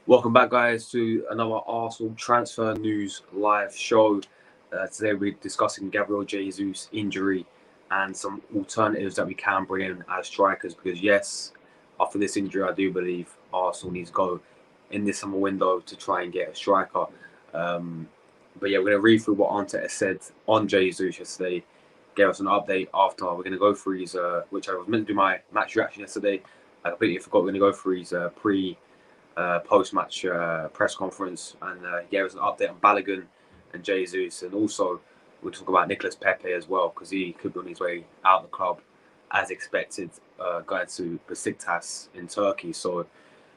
Welcome back, guys, to another Arsenal transfer news live show. Today we're discussing Gabriel Jesus' injury and some alternatives that we can bring in as strikers. Because yes, after this injury, I do believe Arsenal needs to go in this summer window to try and get a striker. But yeah, we're going to read through what Arteta said on Jesus yesterday. Gave us an update after. We're going to go through his, which I was meant to do my match reaction yesterday. I completely forgot. We're going to go through his post-match press conference, and he gave us an update on Balogun and Jesus, and also we'll talk about Nicolas Pepe as well, because he could be on his way out of the club as expected, going to Besiktas in Turkey. So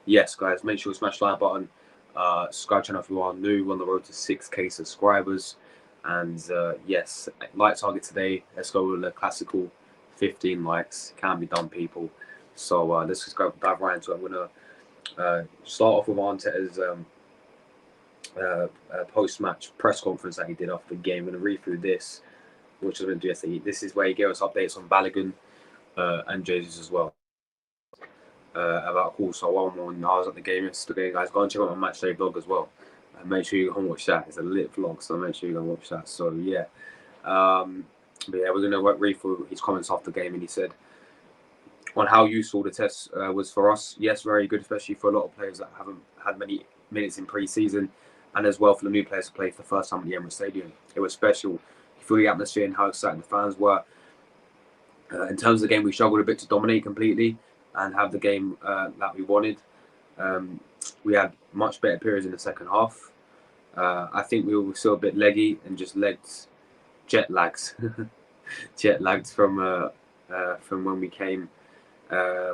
yes, guys, make sure you smash the like button, subscribe channel if you are new. We're on the road to 6k subscribers, and yes, like target today. Let's go with the classical 15 likes. Can be done, people. So let's just go dive right into it. I'm gonna start off with Arteta's post-match press conference that he did after the game. I'm going to read through this, which I was going to do yesterday. This is where he gave us updates on Balogun and Jesus as well. About also one more. I was at the game yesterday, guys. Go and check out my matchday vlog as well. Make sure you go and watch that. It's a lit vlog, so make sure you go and watch that. So yeah, but yeah, we're going to read through his comments after the game, and he said on how useful the test was for us. Yes, very good, especially for a lot of players that haven't had many minutes in pre-season, and as well for the new players to play for the first time at the Emirates Stadium. It was special. You feel the atmosphere and how excited the fans were. In terms of the game, we struggled a bit to dominate completely and have the game that we wanted. We had much better periods in the second half. I think we were still a bit leggy and just jet lagged from when we came.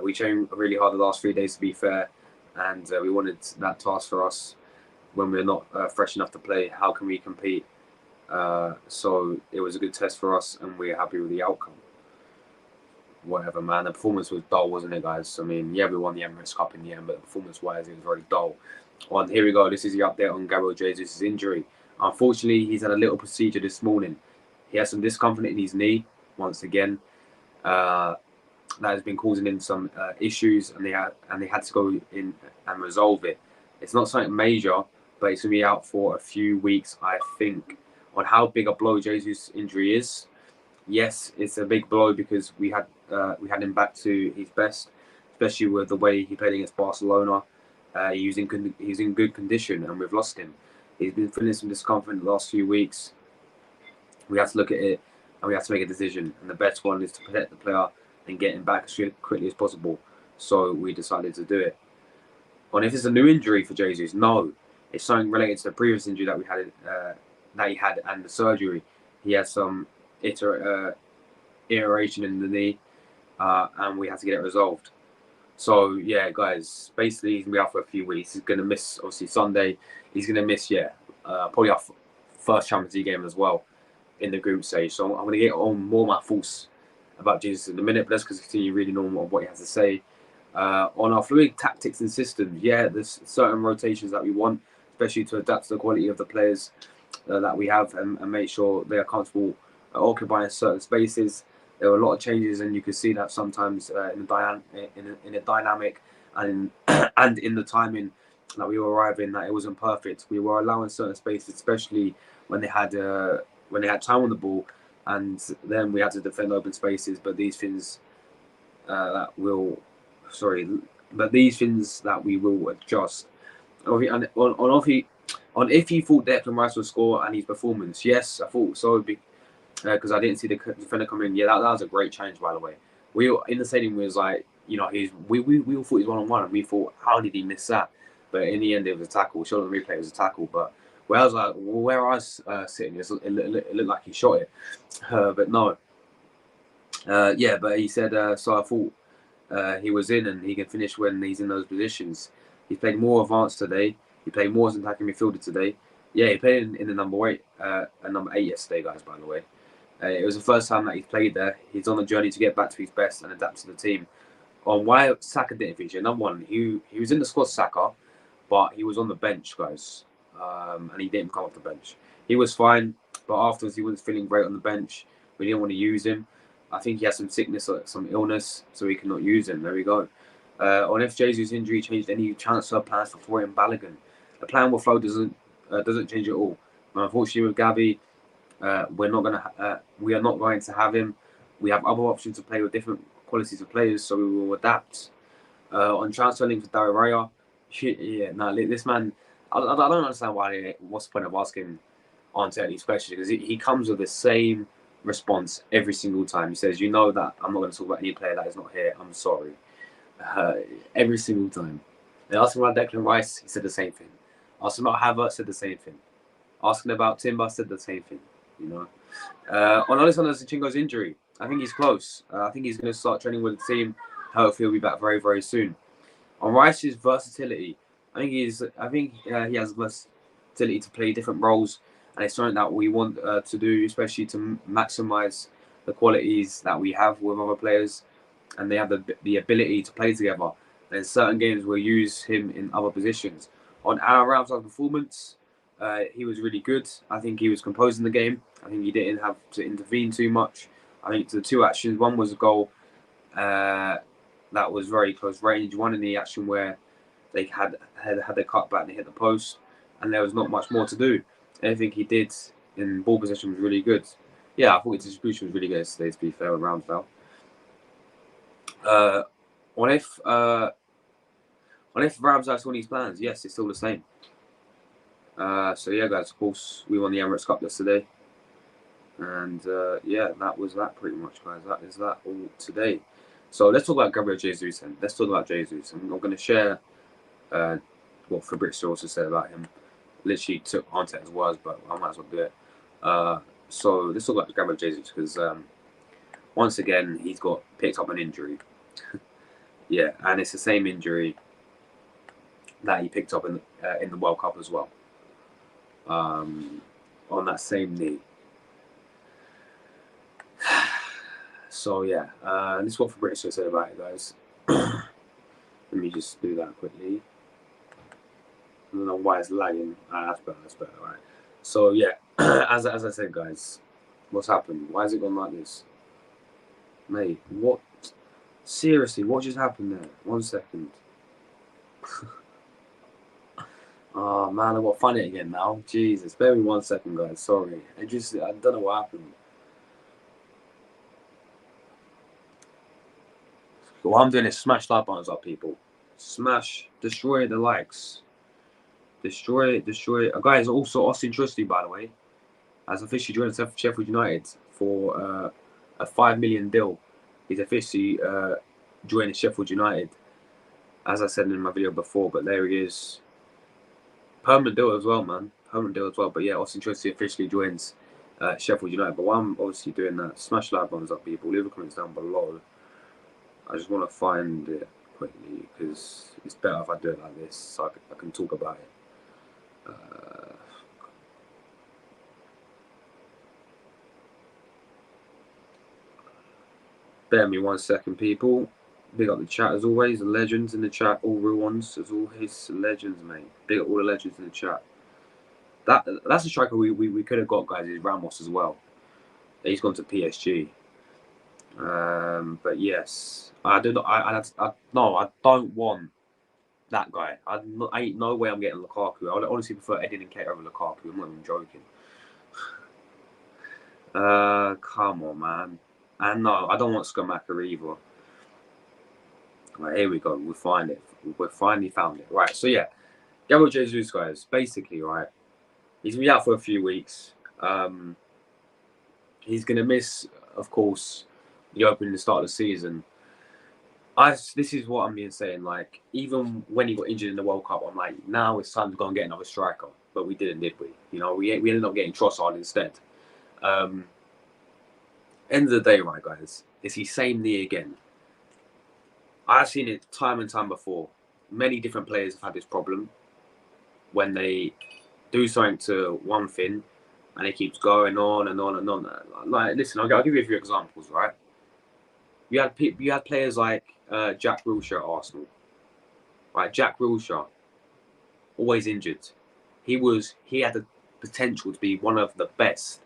We trained really hard the last 3 days, to be fair, and we wanted that task for us when we're not fresh enough to play. How can we compete? So it was a good test for us, and we're happy with the outcome. Whatever, man. The performance was dull, wasn't it, guys? I mean, yeah, we won the Emirates Cup in the end, but performance-wise, it was very dull. Here we go. This is the update on Gabriel Jesus' injury. Unfortunately, he's had a little procedure this morning. He has some discomfort in his knee, once again. That has been causing him some issues, and they had to go in and resolve it. It's not something major, but it's going to be out for a few weeks, I think. On how big a blow Jesus' injury is, yes, it's a big blow because we had him back to his best, especially with the way he played against Barcelona. He's in good condition, and we've lost him. He's been feeling some discomfort in the last few weeks. We have to look at it, and we have to make a decision. And the best one is to protect the player and get him back as quickly as possible. So we decided to do it. And if it's a new injury for Jesus, no, it's something related to the previous injury that he had and the surgery. He had some iteration in the knee, and we had to get it resolved. So yeah, guys, basically he's gonna be out for a few weeks. He's gonna miss obviously Sunday. He's gonna miss probably our first Champions League game as well in the group stage. So I'm gonna get on more of my thoughts about Jesus in a minute, but let's continue reading on what he has to say. On our fluid tactics and systems, yeah, there's certain rotations that we want, especially to adapt to the quality of the players that we have, and make sure they are comfortable occupying certain spaces. There were a lot of changes, and you could see that sometimes in the dynamic and and in the timing that we were arriving, that it wasn't perfect. We were allowing certain spaces, especially when they had time on the ball, and then we had to defend open spaces. But these things that will, sorry, but these things that we will adjust. On if he thought Declan Rice would score and his performance, yes, I thought so because I didn't see the defender come in. Yeah, that was a great change, by the way. We were, in the stadium was like, we all thought he was 1-on-1, and we thought, how did he miss that? But in the end, it was a tackle. Shot on the replay, it was a tackle. But where I was sitting, it looked like he shot it, but no. Yeah, but he said so. I thought he was in, and he can finish when he's in those positions. He played more advanced today. He played more as an attacking midfielder today. Yeah, he played in the number 8 yesterday, guys, by the way. It was the first time that he's played there. He's on a journey to get back to his best and adapt to the team. On why Saka didn't feature, number one, he was in the squad, Saka, but he was on the bench, guys, and he didn't come off the bench. He was fine, but afterwards he wasn't feeling great on the bench. We didn't want to use him. I think he has some sickness or some illness, so we cannot use him. There we go. On if Jesus' injury changed any transfer plans for Florian Balogun, the plan with Flo doesn't change at all. Unfortunately, with Gabby, we are not going to have him. We have other options to play with different qualities of players, so we will adapt. On transfer link for Dario Raya, this man, I don't understand what's the point of asking Arteta these questions, because he comes with the same response every single time. He says, that I'm not going to talk about any player that is not here. I'm sorry. Every single time. They asked him about Declan Rice, he said the same thing. Asked him about Havertz, said the same thing. Asking about Timber, said the same thing. On Alessandro Zinchenko's injury, I think he's close. I think he's going to start training with the team. Hopefully, he'll be back very, very soon. On Rice's versatility, I think he has versatility to play different roles, and it's something that we want to do, especially to maximise the qualities that we have with other players, and they have the ability to play together. And in certain games, we'll use him in other positions. On Aaron Ramsdale's performance, he was really good. I think he was composing the game. I think he didn't have to intervene too much. I think the two actions, one was a goal that was very close range. One in the action where they had their cut back and they hit the post, and there was not much more to do. Anything he did in ball possession was really good. Yeah, I thought his distribution was really good today, to be fair, with Ramsdale. On if Ramsdale saw these plans, yes, it's still the same. So yeah, guys, of course, we won the Emirates Cup yesterday. And yeah, that was that pretty much, guys. That is that all today. So let's talk about Gabriel Jesus then. Let's talk about Jesus. I'm going to share what Fabrizio also said about him. Literally took Arteta's words, but I might as well do it. So let's talk about Gabriel Jesus, because once again, he's got picked up an injury. Yeah, and it's the same injury that he picked up in the World Cup as well. On that same knee. So yeah, this is what Fabrizio said about it, guys. Let me just do that quickly. I don't know why it's lagging. That's better. All right. So yeah, as I said, guys, what's happened? Why has it gone like this? Mate, what? Seriously, what just happened there? 1 second. Oh man, I've got to find it again now. Jesus, bear with me 1 second, guys. Sorry. I don't know what happened. What I'm doing is smash like buttons up, people. Smash, destroy the likes. Destroy. Guys, also Austin Trusty, by the way, has officially joined Sheffield United for a $5 million deal. He's officially joined Sheffield United, as I said in my video before. But there he is. Permanent deal as well, man. Permanent deal as well. But yeah, Austin Trusty officially joins Sheffield United. But while I'm obviously doing that, smash like buttons up, people. Leave a comments down below. I just want to find it quickly, because it's better if I do it like this, so I can talk about it. Bear me 1 second, people. Big up the chat as always. The legends in the chat, all real ones. There's all his legends, mate. Big up all the legends in the chat. That's a striker we could have got, guys. Is Ramos as well. He's gone to PSG. But yes, I do not. No, I don't want that guy. I ain't no way I'm getting Lukaku. I would honestly prefer Eddie Nketiah over Lukaku. I'm not even joking. Come on, man. And no, I don't want Skamaka either. Right, here we go. We find it. We finally found it. Right. So yeah, Gabriel Jesus, guys. Basically, right. He's gonna be out for a few weeks. He's gonna miss, of course, the opening start of the season. This is what I'm being saying. Like, even when he got injured in the World Cup, I'm like, now it's time to go and get another striker. But we didn't, did we? You know, we ended up getting Trossard instead. End of the day, right, guys, it's the same knee again. I've seen it time and time before. Many different players have had this problem when they do something to one thing and it keeps going on and on and on. Like, listen, I'll give you a few examples, right? You had players like Jack Wilshere at Arsenal, right? Jack Wilshere, always injured. He had the potential to be one of the best,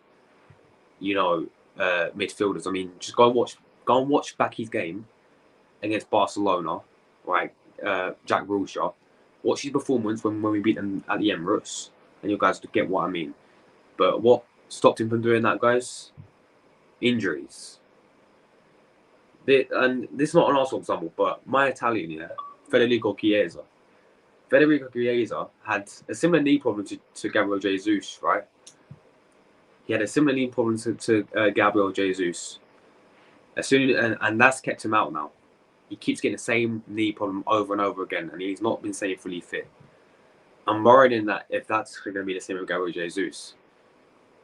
midfielders. I mean, just go and watch back his game against Barcelona, right? Jack Wilshere. Watch his performance when we beat them at the Emirates, and you guys get what I mean. But what stopped him from doing that, guys? Injuries. And this is not an Arsenal example, but my Italian, Federico Chiesa. Federico Chiesa had a similar knee problem to Gabriel Jesus, right? He had a similar knee problem to Gabriel Jesus. And that's kept him out now. He keeps getting the same knee problem over and over again, and he's not been staying fully fit. I'm worried in that if that's going to be the same with Gabriel Jesus,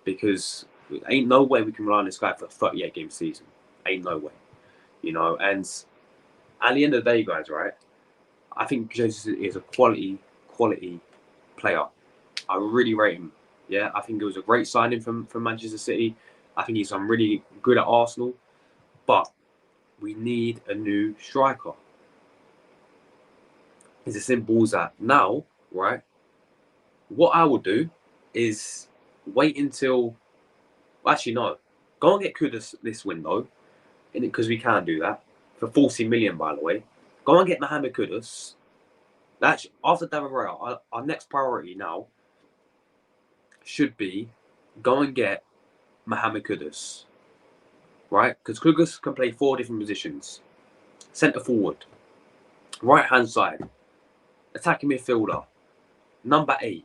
because ain't no way we can rely on this guy for a 38-game season. Ain't no way. And at the end of the day, guys, right, I think Jesus is a quality player. I really rate him. Yeah, I think it was a great signing from Manchester City. I think he's done really good at Arsenal. But we need a new striker. It's as simple as that. Now, right, what I will do is wait until... Actually, no. Go and get Kudus this window, because we can do that. For 40 million, by the way. Go and get Mohamed Kudus. That's after David Raya. Our next priority now should be go and get Mohamed Kudus. Right? Because Kudus can play 4 different positions. Centre forward. Right hand side. Attacking midfielder. Number 8.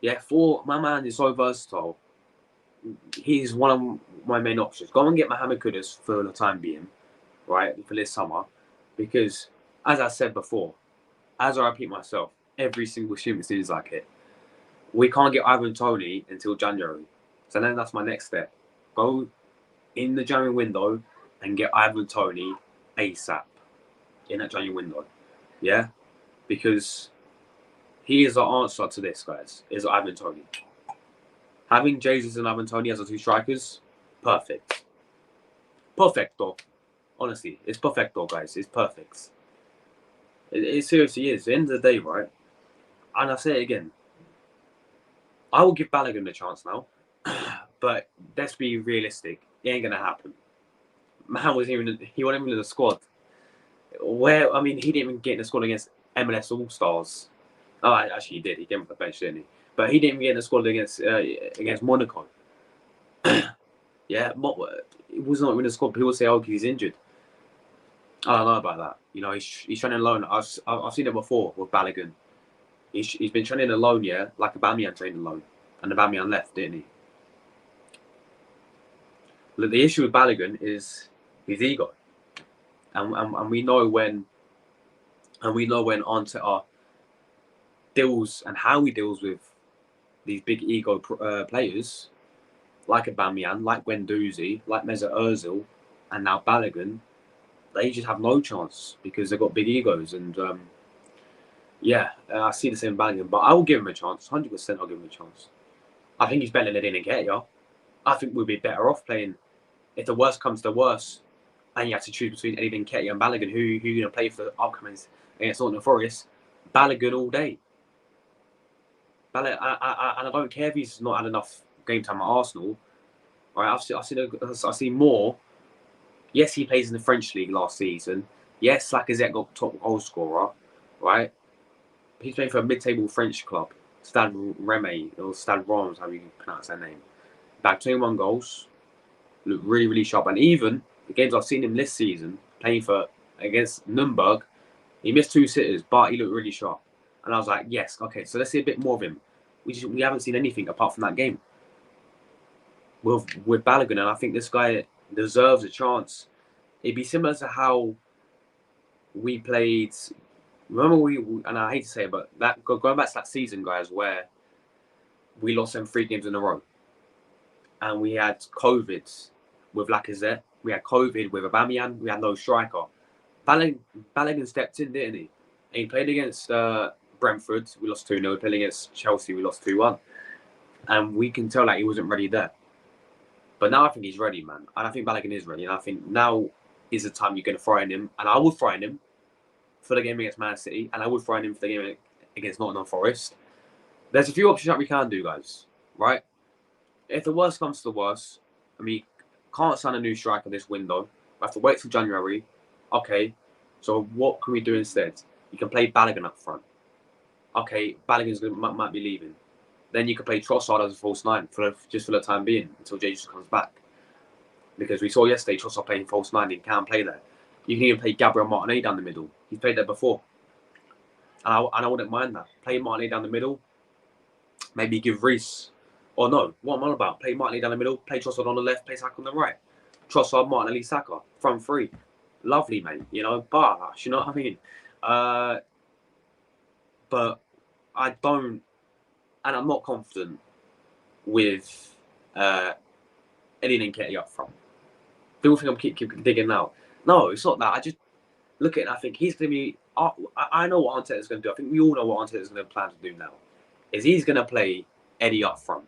Yeah, my man is so versatile. He's one of my main options. Go and get Mohamed Kudus for the time being, right, for this summer. Because, as I said before, as I repeat myself, every single stream seems like it. We can't get Ivan Toney until January. So then that's my next step. Go in the January window and get Ivan Toney ASAP in that January window. Yeah? Because he is the answer to this, guys, is Ivan Toney. Having Jesus and Ivan Toney as our 2 strikers, perfect. Perfecto. Honestly, it's perfecto, guys. It's perfect. It seriously is. At the end of the day, right? And I say it again. I will give Balogun a chance now. But let's be realistic. It ain't going to happen. Man wasn't even in the squad. He didn't even get in the squad against MLS All-Stars. Oh, actually, he did. He came off the bench, didn't he? But he didn't even get in the squad against Monaco. Yeah, he was not in the squad. People say, he's injured. I don't know about that. He's training alone. I've seen it before with Balogun. He's been training alone, yeah, like Aubameyang trained alone. And Aubameyang left, didn't he? Look, the issue with Balogun is his ego. And we know when Arteta deals and how he deals with these big ego players like Aubameyang, like Guendouzi, like Mesut Ozil, and now Balogun, they just have no chance because they've got big egos. And I see the same Balogun, but I will give him a chance. 100%, I'll give him a chance. I think he's better than Nketiah. I think we'd be better off playing, if the worst comes to worst, and you have to choose between Eddie Nketiah and Balogun, who you're going to play for the upcomings against Nottingham Forest. Balogun all day. And I don't care if he's not had enough game time at Arsenal. Right, I've seen more. Yes, he plays in the French league last season. Yes, Lacazette got top goal scorer. Right, he's playing for a mid-table French club, Stade Rennais or Stade Reims, how you pronounce that name. Back 21 goals, look really, really sharp. And even the games I've seen him this season playing for against Nuremberg, he missed 2 sitters, but he looked really sharp. And I was like, yes, okay, so let's see a bit more of him. We haven't seen anything apart from that game with Balogun, and I think this guy deserves a chance. It'd be similar to how we played. Remember and I hate to say it, but that going back to that season, guys, where we lost them 3 games in a row, and we had COVID with Lacazette, we had COVID with Aubameyang, we had no striker. Balogun stepped in, didn't he? And he played against Brentford, we lost 2-0. We played against Chelsea, we lost 2-1. And we can tell that he wasn't ready there. But now I think he's ready, man. And I think Balogun is ready. And I think now is the time you're going to throw in him. And I would throw in him for the game against Man City. And I would throw in him for the game against Nottingham Forest. There's a few options that we can do, guys. Right? If the worst comes to the worst, and we can't sign a new striker this window, we have to wait till January. Okay, so what can we do instead? You can play Balogun up front. Okay, Balogun's might be leaving. Then you can play Trossard as a false 9 just for the time being until Jesus comes back. Because we saw yesterday Trossard playing false 9, he can't play there. You can even play Gabriel Martinez down the middle. He's played there before. And I wouldn't mind that. Play Martinez down the middle. Maybe give Reece. Or no, what am I on about? Play Martinez down the middle, play Trossard on the left, play Saka on the right. Trossard, Martinelli, Saka, front 3. Lovely, mate. You know, you know what I mean? But I don't, and I'm not confident with Eddie and Nketiah up front. People think I'm keep digging now. No, it's not that. I just look at it and I think he's going to be, I know what Arteta's going to do. I think we all know what Arteta's going to plan to do now. Is he's going to play Eddie up front.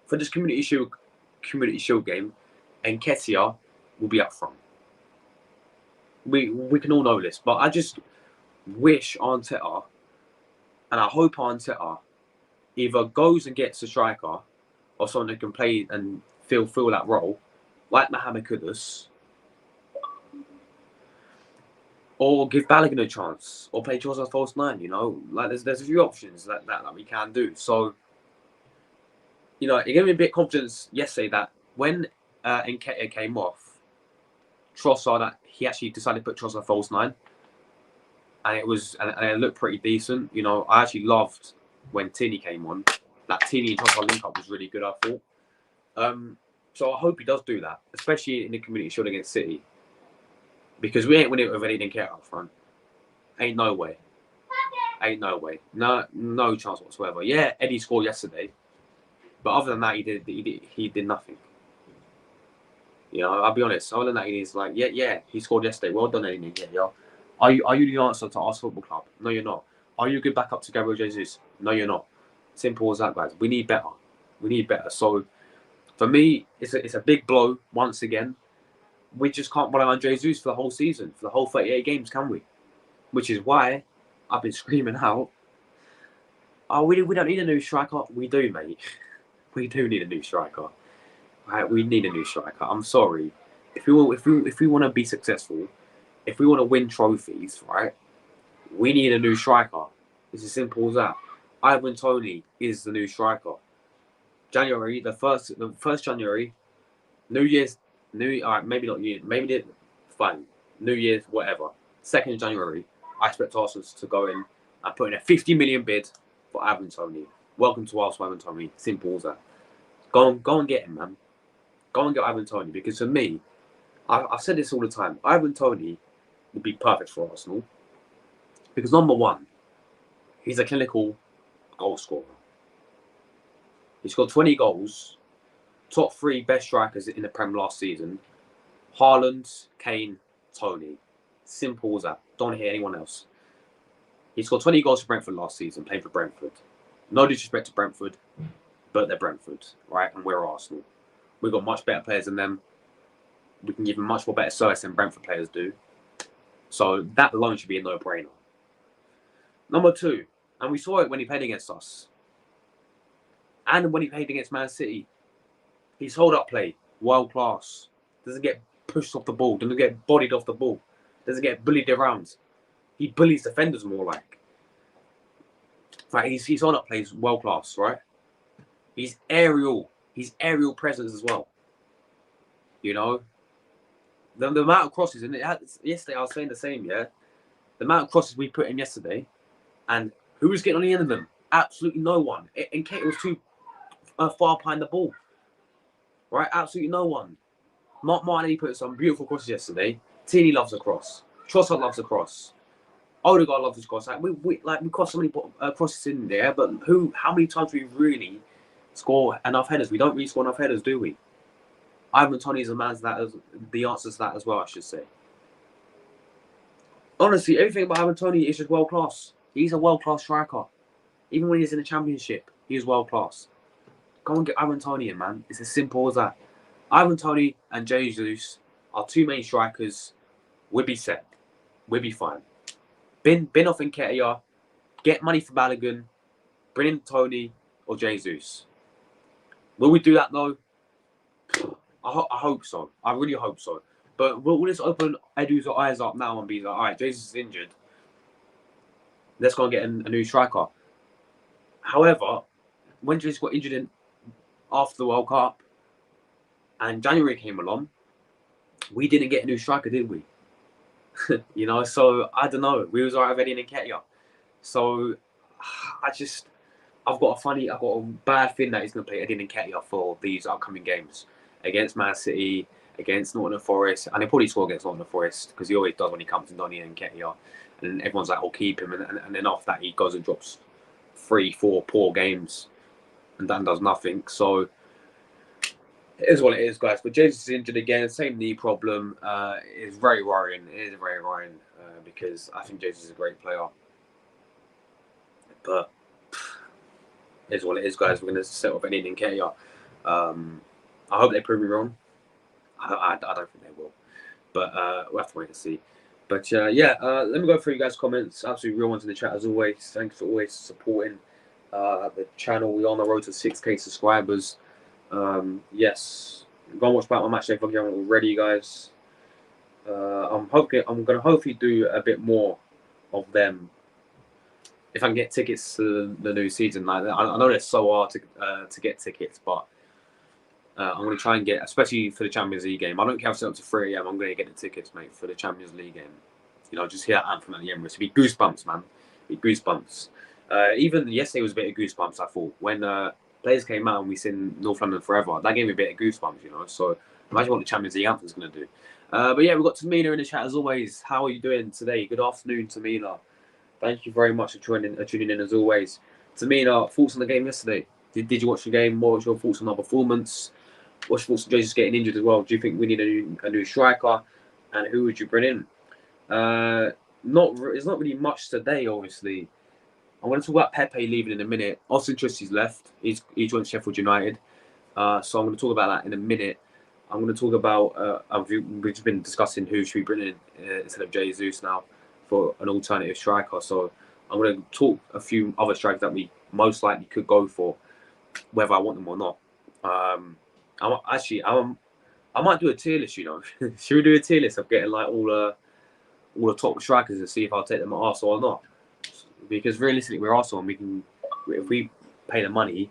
For this Community Shield game, Nketiah will be up front. We can all know this, but I just wish Arteta, and I hope Arteta either goes and gets a striker or someone who can play and fill that role, like Mohamed Kudus, or give Balogun a chance, or play Trossard false 9. You know, like there's a few options that we can do. So, you know, it gave me a bit of confidence yesterday that when Nketiah came off, Trossard, he actually decided to put Trossard false 9. And it looked pretty decent. You know, I actually loved when Tierney came on. That Tierney and Trossard link-up was really good, I thought. So I hope he does do that, especially in the Community Shield against City. Because we ain't winning it with Eddie Nketiah up front. Ain't no way. Ain't no way. No chance whatsoever. Yeah, Eddie scored yesterday. But other than that, he did nothing. You know, I'll be honest. Other than that, he's like, yeah, he scored yesterday. Well done, Eddie Nketiah. Are you the answer to our football club? No, you're not. Are you a good backup to Gabriel Jesus? No, you're not. Simple as that, guys. We need better. We need better. So, for me, it's a big blow once again. We just can't rely on Jesus for the whole season, for the whole 38 games, can we? Which is why I've been screaming out, oh, we don't need a new striker. We do, mate. We do need a new striker. Right? We need a new striker. I'm sorry. If we want to be successful, if we want to win trophies, right, we need a new striker. It's as simple as that. Ivan Toney is the new striker. January, the first January, New Year's, maybe not New Year, maybe fine, New Year's, whatever. 2nd January, I expect Arsenal to go in and put in a 50 million bid for Ivan Toney. Welcome to Arsenal, Ivan Toney. Simple as that. Go and get him, man. Go and get Ivan Toney, because for me, I've said this all the time. Ivan Toney would be perfect for Arsenal because number one, he's a clinical goal scorer. He scored 20 goals, top 3 best strikers in the Prem last season. Haaland, Kane, Toney. Simple as that. Don't hear anyone else. He scored 20 goals for Brentford last season, playing for Brentford. No disrespect to Brentford, but they're Brentford, right? And we're Arsenal. We've got much better players than them. We can give them much more better service than Brentford players do. So that alone should be a no-brainer. Number 2, and we saw it when he played against us. And when he played against Man City, his hold-up play, world class. Doesn't get pushed off the ball. Doesn't get bodied off the ball. Doesn't get bullied around. He bullies defenders more like. Right, his hold-up play is world class, right? His aerial presence as well. You know, the amount of crosses, and yesterday I was saying the same, yeah. The amount of crosses we put in yesterday, and who was getting on the end of them? Absolutely no one. And Kate was too far behind the ball, right? Absolutely no one. Mark Martinelli put some beautiful crosses yesterday. Tierney loves a cross. Trossard loves a cross. Odegaard loves a cross. Like we cross so many crosses in there, but how many times do we really score enough headers? We don't really score enough headers, do we? Ivan Toney is a man that is the answer to that as well, I should say. Honestly, everything about Ivan Toney is just world class. He's a world class striker. Even when he's in the Championship, he's world class. Go and get Ivan Toney in, man. It's as simple as that. Ivan Toney and Jesus are two main strikers. We'll be set. We'll be fine. Bin off Nketiah. Get money for Balogun. Bring in Toney or Jesus. Will we do that though? I hope so. I really hope so. But we'll just open Edu's eyes up now and be like, all right, Jesus is injured. Let's go and get a new striker. However, when Jesus got injured after the World Cup and January came along, we didn't get a new striker, did we? You know, so I don't know. We was all right with Eddie Nketiah. So I've got a bad feeling that he's going to play Eddie Nketiah for these upcoming games against Man City, against Nottingham Forest, and he'll probably score against Nottingham Forest because he always does when he comes to Donny and Nketiah, and everyone's like, "I'll keep him," and then after that he goes and drops 3-4 poor games and then does nothing. So it is what it is, guys. But Jesus is injured again, same knee problem. It's very worrying. It is very worrying because I think Jesus is a great player, but it is what it is, guys. We're going to set up Eddie Nketiah. I hope they prove me wrong. I don't think they will, but we'll have to wait and see. But let me go through you guys' comments. Absolutely real ones in the chat as always. Thanks for always supporting the channel. We're on the road to 6K subscribers. Yes, go and watch Batman Match Day if you haven't already, guys. I'm gonna hopefully do a bit more of them if I can get tickets to the new season. Like I know it's so hard to get tickets, but I'm going to try and get, especially for the Champions League game. I don't care if it's up to 3 AM. I'm going to get the tickets, mate, for the Champions League game. You know, just hear anthem at the Emirates. It'd be goosebumps, man. It'd be goosebumps. Even yesterday was a bit of goosebumps, I thought. When players came out and we sing North London Forever, that gave me a bit of goosebumps, you know. So imagine what the Champions League anthem's going to do. But yeah, we've got Tamina in the chat as always. How are you doing today? Good afternoon, Tamina. Thank you very much for tuning in as always. Tamina, thoughts on the game yesterday? Did you watch the game? What was your thoughts on our performance? What's your thoughts on Jesus getting injured as well? Do you think we need a new striker? And who would you bring in? There's not really much today, obviously. I'm going to talk about Pepe leaving in a minute. Austin Tristy's left. He joined Sheffield United. So I'm going to talk about that in a minute. I'm going to talk about, we've just been discussing who should we bring in instead of Jesus now for an alternative striker. So I'm going to talk a few other strikers that we most likely could go for, whether I want them or not. I might do a tier list, you know. Should we do a tier list of getting like all the top strikers and see if I'll take them at Arsenal or not? Because realistically, we're Arsenal, and if we pay the money,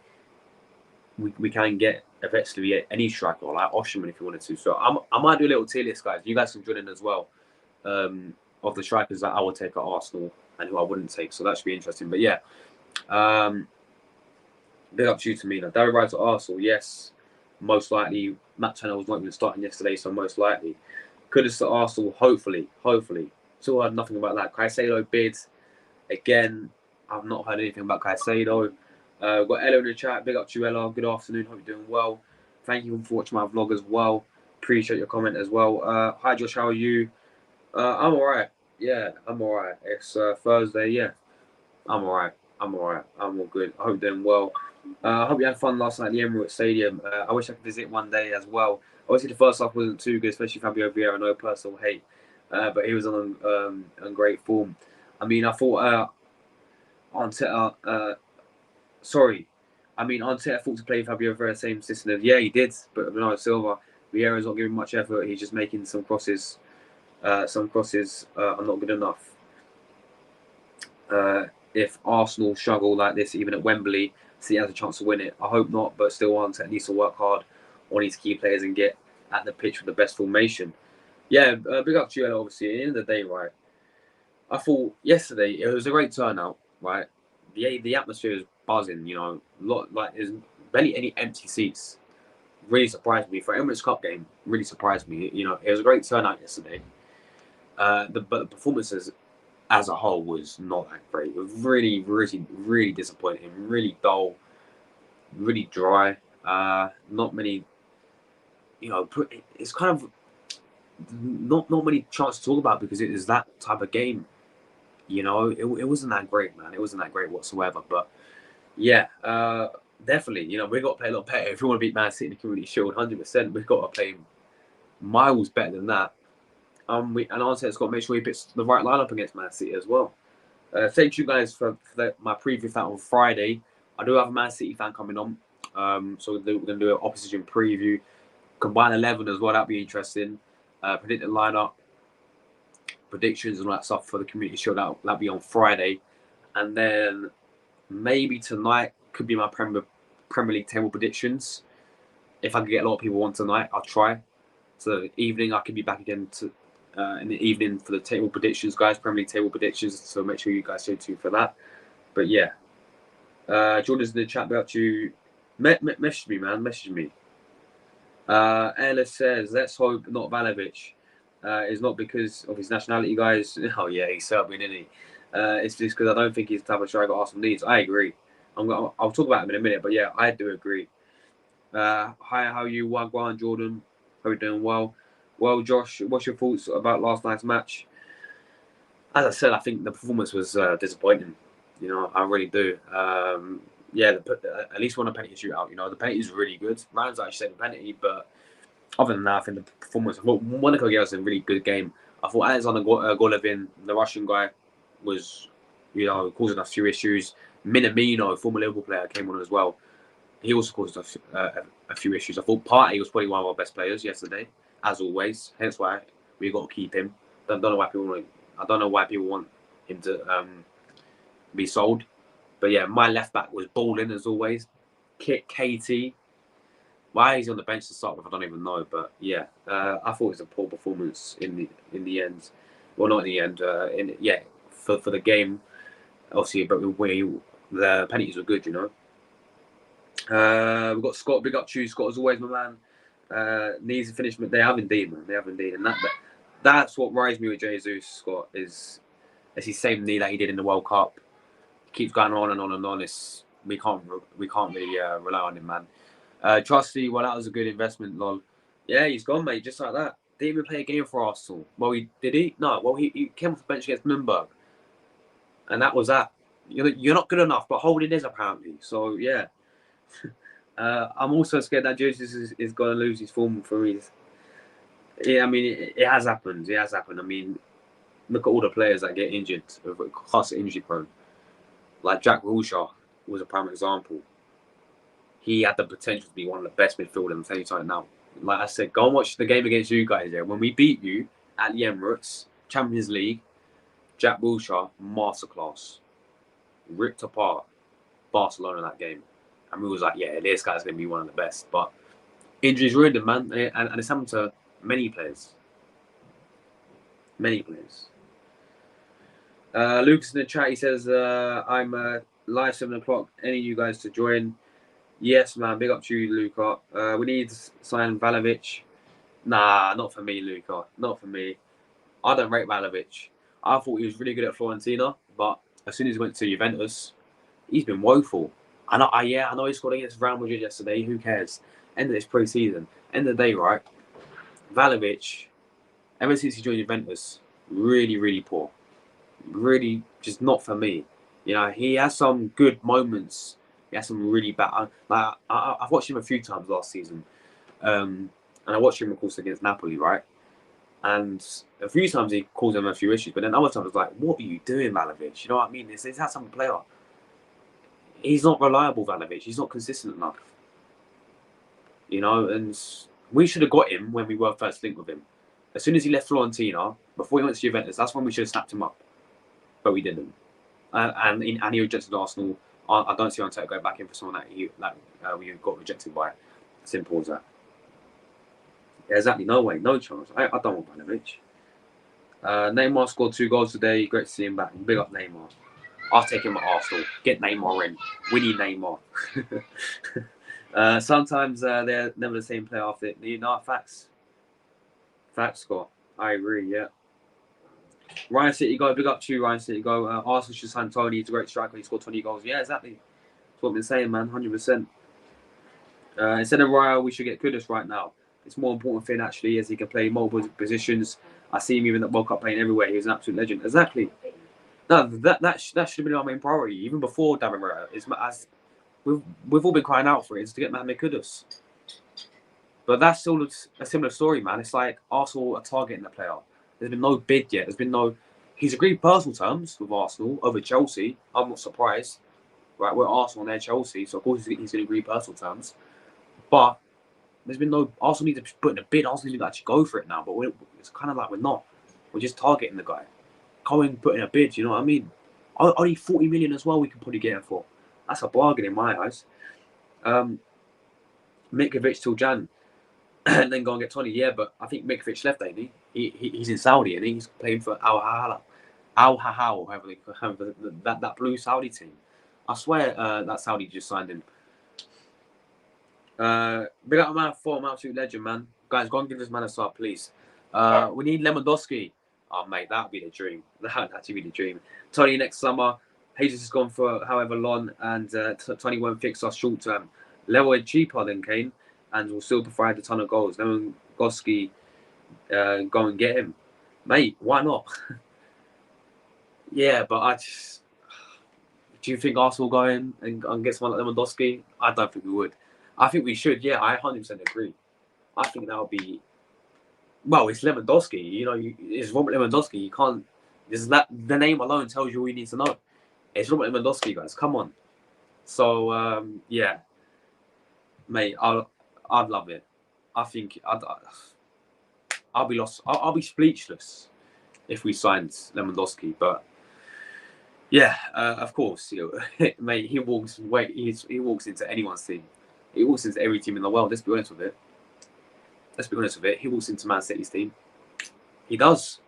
we can get effectively any striker, like Osherman if you wanted to. So I might do a little tier list, guys. You guys can join in as well, of the strikers that I would take at Arsenal and who I wouldn't take. So that should be interesting. But yeah, big up to you, Tamina. David Wright at Arsenal, yes. Most likely, Matt Turner was not even starting yesterday, so most likely. Could have started Arsenal, hopefully. Still heard nothing about that. Caicedo bid. Again, I've not heard anything about Caicedo. We've got Ella in the chat. Big up to you, Ella. Good afternoon. Hope you're doing well. Thank you for watching my vlog as well. Appreciate your comment as well. Hi, Josh. How are you? I'm all right. Yeah, I'm all right. It's Thursday. Yeah, I'm all right. I'm all good. I hope you're doing well. I hope you had fun last night at the Emirates Stadium. I wish I could visit one day as well. Obviously, the first half wasn't too good, especially Fabio Vieira. No personal hate, but he was on great form. I mean, I thought Arteta. Sorry, I mean, Arteta thought to play Fabio Vieira same system. Yeah, he did, but Bernardo Silva, Vieira's not giving much effort. He's just making some crosses. Some crosses are not good enough. If Arsenal struggle like this, even at Wembley, City has a chance to win it. I hope not, but still, Arteta needs to work hard on his key players and get at the pitch with the best formation. Yeah, big up to you, obviously. At the end of the day, right, I thought yesterday it was a great turnout, right? The atmosphere is buzzing, you know, there's barely any empty seats. Really surprised me for Emirates Cup game. Really surprised me. You know, it was a great turnout yesterday. But the performances as a whole was not that great. It was really disappointing. Really dull. Really dry. Not many. You know, it's kind of not many chances to talk about because it is that type of game. You know, it wasn't that great, man. It wasn't that great whatsoever. But yeah, definitely. You know, we've got to play a lot better if we want to beat Man City in the Community Shield. 100%. We've got to play miles better than that. And Arteta's got to make sure he puts the right lineup against Man City as well. Thank you guys for my preview for that on Friday. I do have a Man City fan coming on, so we're going to do an opposition preview. Combine 11 as well. That'd be interesting. Predict the lineup, predictions and all that stuff for the Community Shield. That'll be on Friday, and then maybe tonight could be my Premier League table predictions. If I can get a lot of people on tonight, I'll try. So evening, I could be back again in the evening for the table predictions, guys. Premier League table predictions. So make sure you guys stay tuned for that. But yeah, Jordan's in the chat about you. Message me, man. Message me. Ella says, let's hope not Valovic. It's not because of his nationality, guys. Oh yeah, he's Serbian, isn't he? It's just because I don't think he's the type of striker Arsenal needs. I agree. I'll talk about him in a minute, but yeah, I do agree. Hi, how are you? Wagwan, Jordan. Hope you're doing well. Well, Josh, what's your thoughts about last night's match? As I said, I think the performance was disappointing. You know, I really do. Yeah, at least won a penalty shootout. You know, the penalty is really good. Ryan's actually saved the penalty, but other than that, I think the performance. I thought Monaco gave us a really good game. I thought Alexander Golovin, the Russian guy, was, you know, causing us a few issues. Minamino, former Liverpool player, came on as well. He also caused us a few issues. I thought Partey was probably one of our best players yesterday, as always. Hence why we got to keep him. I don't know why people want him to be sold. But yeah, my left back was balling as always. KT. Why he's on the bench to start with, I don't even know. But yeah, I thought it was a poor performance in the end. Well, not in the end. For the game, obviously, but the penalties were good, you know. We've got Scott. Big up to you, Scott, as always, my man. Needs to finish. They have indeed, man. They have indeed, and that's what worries me with Jesus. Scott is his same knee that he did in the World Cup. Keeps going on and on and on. We can't really rely on him, man. Trusty, well, that was a good investment, lol. Yeah, he's gone, mate, just like that. Didn't even play a game for Arsenal. Well, did he? No. Well, he came off the bench against Nuremberg, and that was that. You're not good enough, but holding is apparently. So yeah. I'm also scared that Jesus is going to lose his form for his. Yeah, I mean, it has happened. It has happened. I mean, look at all the players that get injured, class injury prone. Like Jack Wilshere was a prime example. He had the potential to be one of the best midfielders. I'm telling you something now. Like I said, go and watch the game against you guys there. When we beat you at the Emirates, Champions League, Jack Wilshere, masterclass. Ripped apart Barcelona that game. And we was like, yeah, this guy's going to be one of the best. But injuries ruined him, man. And it's happened to many players. Many players. Lucas in the chat, he says, I'm live 7 o'clock. Any of you guys to join? Yes, man. Big up to you, Luca. We need to sign Valovic. Nah, not for me, Luca. Not for me. I don't rate Valovic. I thought he was really good at Fiorentina, but as soon as he went to Juventus, he's been woeful. I know he scored against Real Madrid yesterday. Who cares? End of this pre-season. End of the day, right? Valovic, ever since he joined Juventus, really, really poor. Really, just not for me. You know, he has some good moments. He has some really bad. I've watched him a few times last season, and I watched him, of course, against Napoli, right? And a few times he caused them a few issues, but then other times I was like, "What are you doing, Valovic?" You know what I mean? Is that some player? he's not reliable, Vlahovic. He's not consistent enough. You know, and we should have got him when we were first linked with him. As soon as he left Fiorentina, before he went to Juventus, that's when we should have snapped him up. But we didn't. And he rejected Arsenal. I don't see Arteta going back in for someone that we got rejected by. Simple as that. Yeah, exactly. No way. No chance. I don't want Vlahovic. Neymar scored 2 goals today. Great to see him back. Big up Neymar. I'll take him at Arsenal. Get Neymar in. We need Neymar. Sometimes they're never the same player after it. You know, facts. Facts, Scott. I agree, yeah. Ryan City go. Big up to you, Ryan City go. Arsenal should sign Tony. He's a great striker. He scored 20 goals. Yeah, exactly. That's what I've been saying, man. 100%. Instead of Raya, we should get Kudus right now. It's more important thing, actually, as he can play multiple positions. I see him even at World Cup playing everywhere. He's an absolute legend. Exactly. No, that should have been our main priority, even before David Raya. We've all been crying out for it, is to get Mohamed Kudus. But that's still a similar story, man. It's like Arsenal are targeting the player. There's been no bid yet. There's been no. He's agreed personal terms with Arsenal over Chelsea. I'm not surprised. Right, we're Arsenal and they're Chelsea, so of course he's going to agree personal terms. But there's been no. Arsenal need to put in a bid. Arsenal need to actually go for it now. But it's kind of like we're not. We're just targeting the guy. Go and put in a bid. You know what I mean? Only 40 million as well. We can probably get him for. That's a bargain in my eyes. Mitrovic till Jan. And then go and get 20. Yeah, but I think Mitrovic left, ain't he? He's in Saudi and he's playing for Al Hilal, that blue Saudi team. I swear that Saudi just signed him. Big up man for absolute legend, man. Guys, go and give this man a start, please. We need Lewandowski. Oh mate, that'd be the dream. That'd actually be the dream. Tony next summer. Jesus has gone for however long, and Tony won't fix us short term. Leroy cheaper than Kane, and will still provide a ton of goals. Lewandowski, go and get him, mate. Why not? Yeah, but do you think Arsenal go in and get someone like Lewandowski? I don't think we would. I think we should. Yeah, I 100% agree. I think that would be. Well, it's Lewandowski. You know, it's Robert Lewandowski. You can't. The name alone tells you all you need to know. It's Robert Lewandowski, guys. Come on. So yeah, mate, I'd love it. I think I'll be lost. I'll be speechless if we signed Lewandowski. But yeah, of course, mate. He walks into anyone's team. He walks into every team in the world. Let's be honest with it. He walks into Man City's team. He does.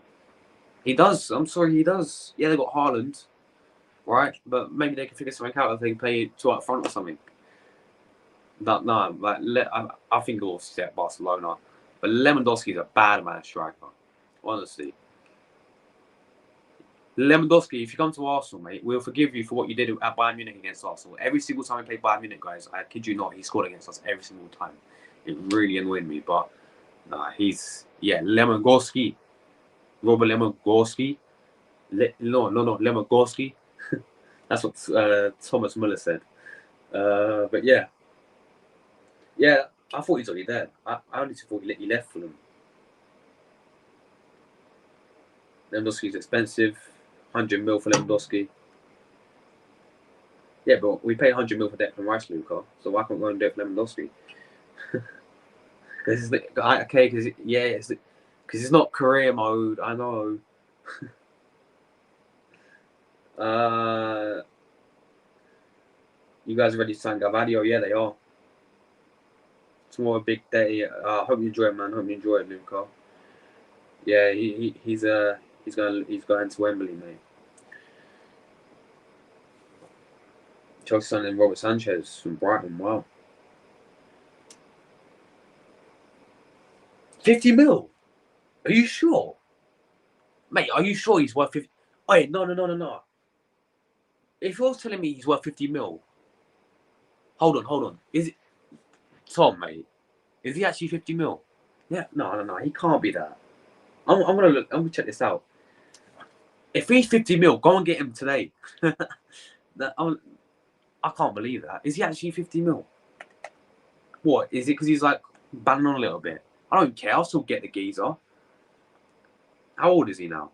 I'm sorry, he does. Yeah, they got Haaland, right? But maybe they can figure something out if they can play 2 up front or something. I think he'll set Barcelona. But Lewandowski is a bad man striker. Honestly. Lewandowski, if you come to Arsenal, mate, we'll forgive you for what you did at Bayern Munich against Arsenal. Every single time we played Bayern Munich, guys, I kid you not, he scored against us every single time. It really annoyed me, but Lewandowski. Robert Lewandowski. Lewandowski. That's what Thomas Muller said. But yeah. Yeah, I thought he was already there. I honestly thought he left for them. Lewandowski's expensive. 100 mil for Lewandowski. Yeah, but we pay 100 mil for Declan Rice, Luca. So why can't we go and do it for Lewandowski? Because it's not career mode. I know. You guys ready to sign Gabriel? Yeah, they are. Tomorrow, a big day. Hope you enjoy it, man. Hope you enjoy it, Luca. Yeah, he's going to Wembley, mate. Chelsea signing Robert Sanchez from Brighton. Wow. 50 mil? Are you sure? Mate, are you sure he's worth 50? Wait, no. If you're telling me he's worth 50 mil, hold on. Is it Tom, mate? Is he actually 50 mil? Yeah, no. He can't be that. I'm gonna look. I'm gonna check this out. If he's 50 mil, go and get him today. I can't believe that. Is he actually 50 mil? What is it? Because he's like banning on a little bit. I don't care. I'll still get the geezer. How old is he now?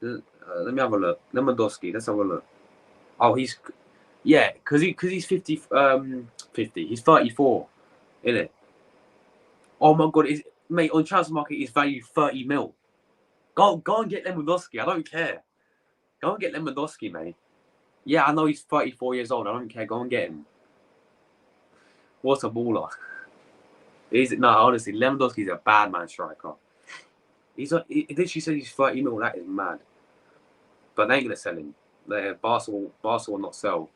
Let me have a look. Lewandowski. Let's have a look. Oh, because he's 50. 50. He's 34, isn't it? Oh my god, mate, on transfer market he's valued 30 mil. Go and get Lewandowski. I don't care. Go and get Lewandowski, mate. Yeah, I know he's 34 years old. I don't care. Go and get him. What a baller. Honestly, Lewandowski's a bad man striker. He literally said he's 30 mil. That is mad. But they ain't gonna sell him. Barca will not sell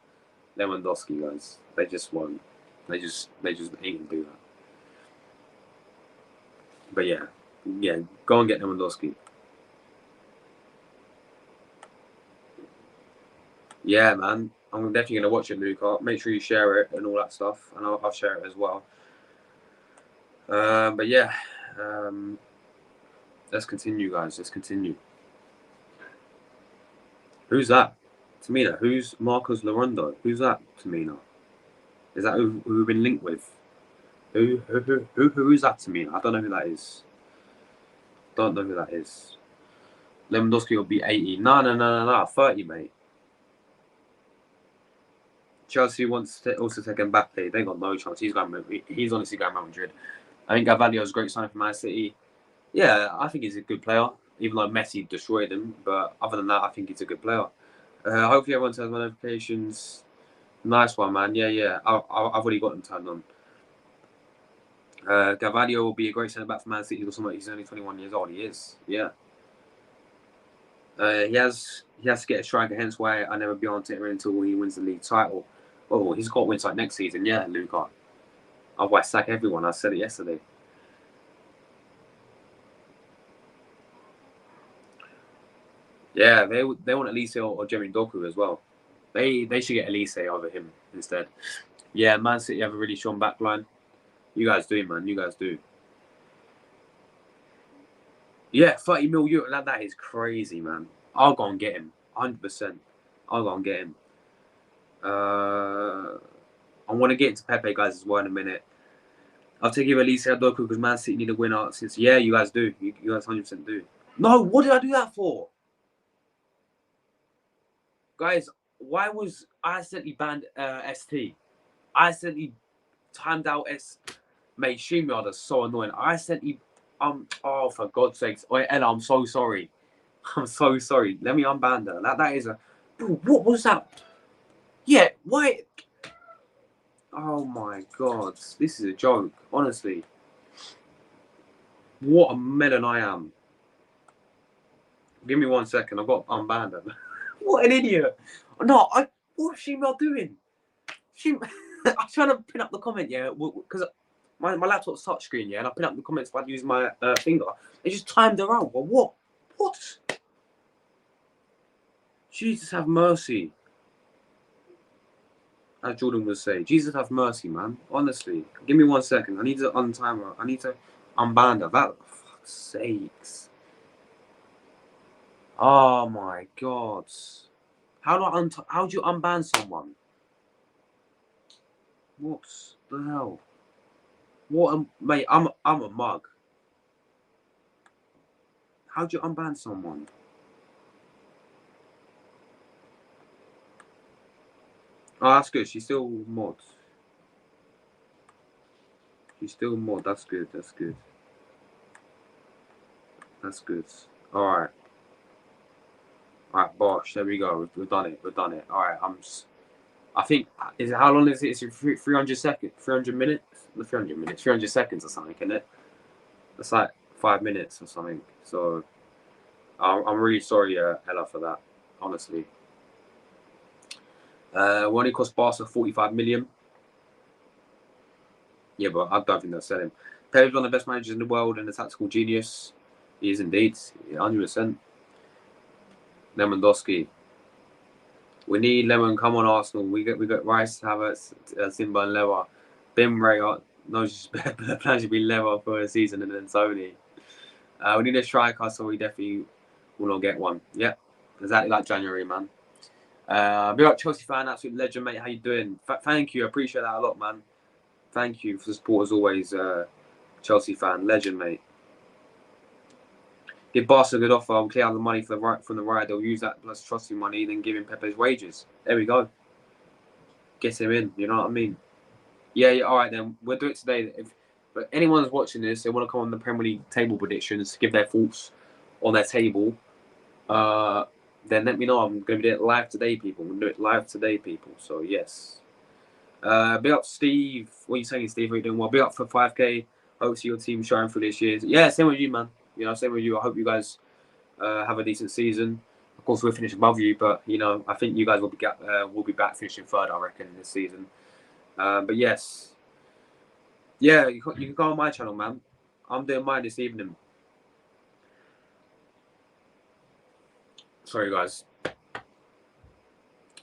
Lewandowski, guys. They just won't. They just ain't gonna do that. But yeah, go and get Lewandowski. Yeah, man. I'm definitely gonna watch it, Luca. Make sure you share it and all that stuff, and I'll share it as well. But yeah, let's continue, guys. Let's continue. Who's that? Tamina. Who's Marcos Lorondo? Who's that? Tamina. Is that who we've been linked with? Who is that, Tamina? I don't know who that is. Don't know who that is. Lewandowski will be 80. No. 30, mate. Chelsea wants to also take Mbappe. They got no chance. He's honestly going Real Madrid. I think Gabriel is a great sign for Man City. Yeah, I think he's a good player, even though Messi destroyed him. But other than that, I think he's a good player. Hopefully everyone turns on notifications. Nice one, man. Yeah. I've already got them turned on. Gavardio will be a great centre back for Man City. He's only 21 years old. He is. Yeah. He has to get a striker. Hence why I never be on Twitter until he wins the league title. Oh, he's got to win like next season. Yeah, Luca. Otherwise, sack everyone. I said it yesterday. Yeah, they want Elise or Jeremy Doku as well. They should get Elise over him instead. Yeah, Man City have a really strong backline. You guys do, man. You guys do. Yeah, 30 mil euro. That is crazy, man. I'll go and get him. 100%. I'll go and get him. I want to get into Pepe, guys, as well in a minute. I'll take you Elise Doku because Man City need a winner. Since you guys do. You guys 100% do. No, what did I do that for? Guys, why was I accidentally banned ST? I accidentally timed out S. Mate, StreamYard is so annoying. I accidentally oh, for God's sakes. Wait, Ella, I'm so sorry. I'm so sorry. Let me unban her. That is a. Bro, what was that? Yeah, why? Oh my God. This is a joke. Honestly. What a melon I am. Give me 1 second. I've got to unban her. What an idiot. No, what's StreamYard doing? I'm trying to pin up the comment, yeah, because my laptop's touchscreen, yeah, and I pin up the comments by using my finger. It just timed around. Well, what? What? Jesus have mercy. As Jordan would say, Jesus have mercy, man. Honestly, give me 1 second. I need to untime her. I need to unban her. That, for fuck's sakes. Oh my God. How do you unban someone? What the hell? Mate, I'm a mug. How'd you unban someone? Oh, that's good. She's still mod. She's still mod. That's good. That's good. That's good. All right. All right, bosh. There we go. We've done it. We've done it. All right. I think. How long is it? It's 300 seconds. 300 minutes. 300 minutes. 300 seconds or something, isn't it? That's like 5 minutes or something. So, I'm really sorry, Ella, for that. Honestly. When it cost Barca 45 million. Yeah, but I don't think they'll sell him. Pep's one of the best managers in the world and a tactical genius. He is indeed, 100%. Lewandowski. We need Lemon. Come on, Arsenal. We got Rice, Havertz, Simba, and Lewa. Bimray. No, the plan should be Lewa for a season and then Sony. We need a striker, so we definitely will not get one. Yeah, exactly like January, man. Big up Chelsea fan, absolute legend, mate. How you doing? Thank you. I appreciate that a lot, man. Thank you for the support as always, Chelsea fan. Legend, mate. Give Barca a good offer. I'll clear out the money from the ride. They'll use that plus trusting money, then give him Pepe's wages. There we go. Get him in. You know what I mean? Yeah. All right, then we'll do it today. But anyone's watching this, they want to come on the Premier League table predictions, give their thoughts on their table. Then let me know. I'm going to do it live today, people. I'm going to do it live today, people. So yes. Big up, Steve. What are you saying, Steve? How are you doing? Well, big up for 5K. Hope to see your team shine through this year. Yeah, same with you, man. You know, same with you. I hope you guys have a decent season. Of course, we'll finish above you, but you know, I think you guys will be back finishing third, I reckon, this season. But yes, yeah, you can go on my channel, man. I'm doing mine this evening. Sorry, guys.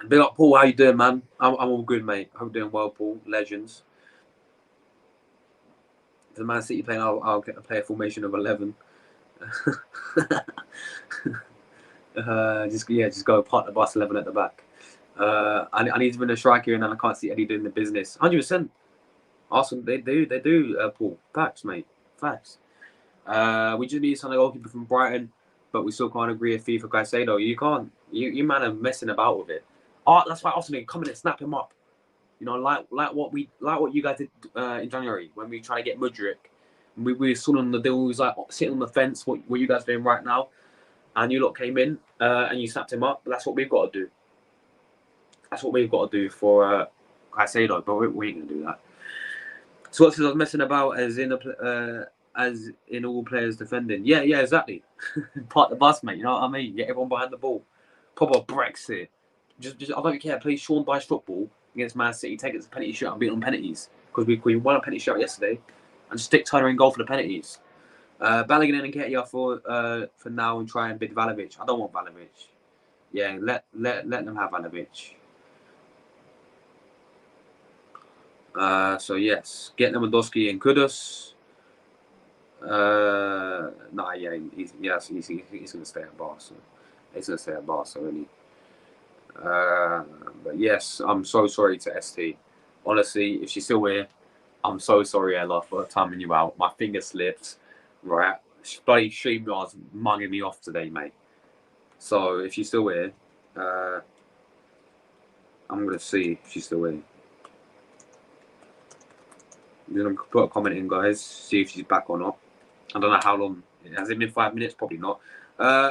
Big up, Paul. How you doing, man? I'm all good, mate. Hope you're doing well, Paul. Legends. The Man City playing, I'll play a formation of 11. Just go part the bus 11 at the back. I need to win a striker, and I can't see Eddie doing the business. 100%. Awesome, they do. Paul, facts, mate, facts. We just need some goalkeeper from Brighton, but we still can't agree a fee for Caicedo. You can't. You man are messing about with it. Oh, that's why Arsenal come in and snap him up. You know, like what you guys did in January when we try to get Mudryk. We were still on the deal. We was like sitting on the fence. What you guys doing right now? And you lot came in and you snapped him up. But that's what we've got to do. That's what we've got to do for Caicedo. But we ain't gonna do that. So what I was messing about as in all players defending. Yeah, exactly. Part the bus, mate. You know what I mean? Get everyone behind the ball. Proper Brexit. Just I don't care. Play Sean Dyche football against Man City. Take it to penalty shootout and beat on penalties because we won a penalty shootout yesterday, and stick Turner in goal for the penalties. Balogun and Nketiah for now and try and bid Vlahovic. I don't want Vlahovic. Yeah, let them have Vlahovic. So yes, get Lewandowski and Kudus. He's gonna stay at Barca. He's gonna stay at Barca, really. But yes, I'm so sorry to ST. Honestly, if she's still here, I'm so sorry, Ella, for timing you out. My finger slipped. Right, bloody StreamYard's mugging me off today, mate. So if she's still here, I'm gonna see if she's still here. I'm gonna put a comment in, guys. See if she's back or not. I don't know how long. Has it been 5 minutes? Probably not.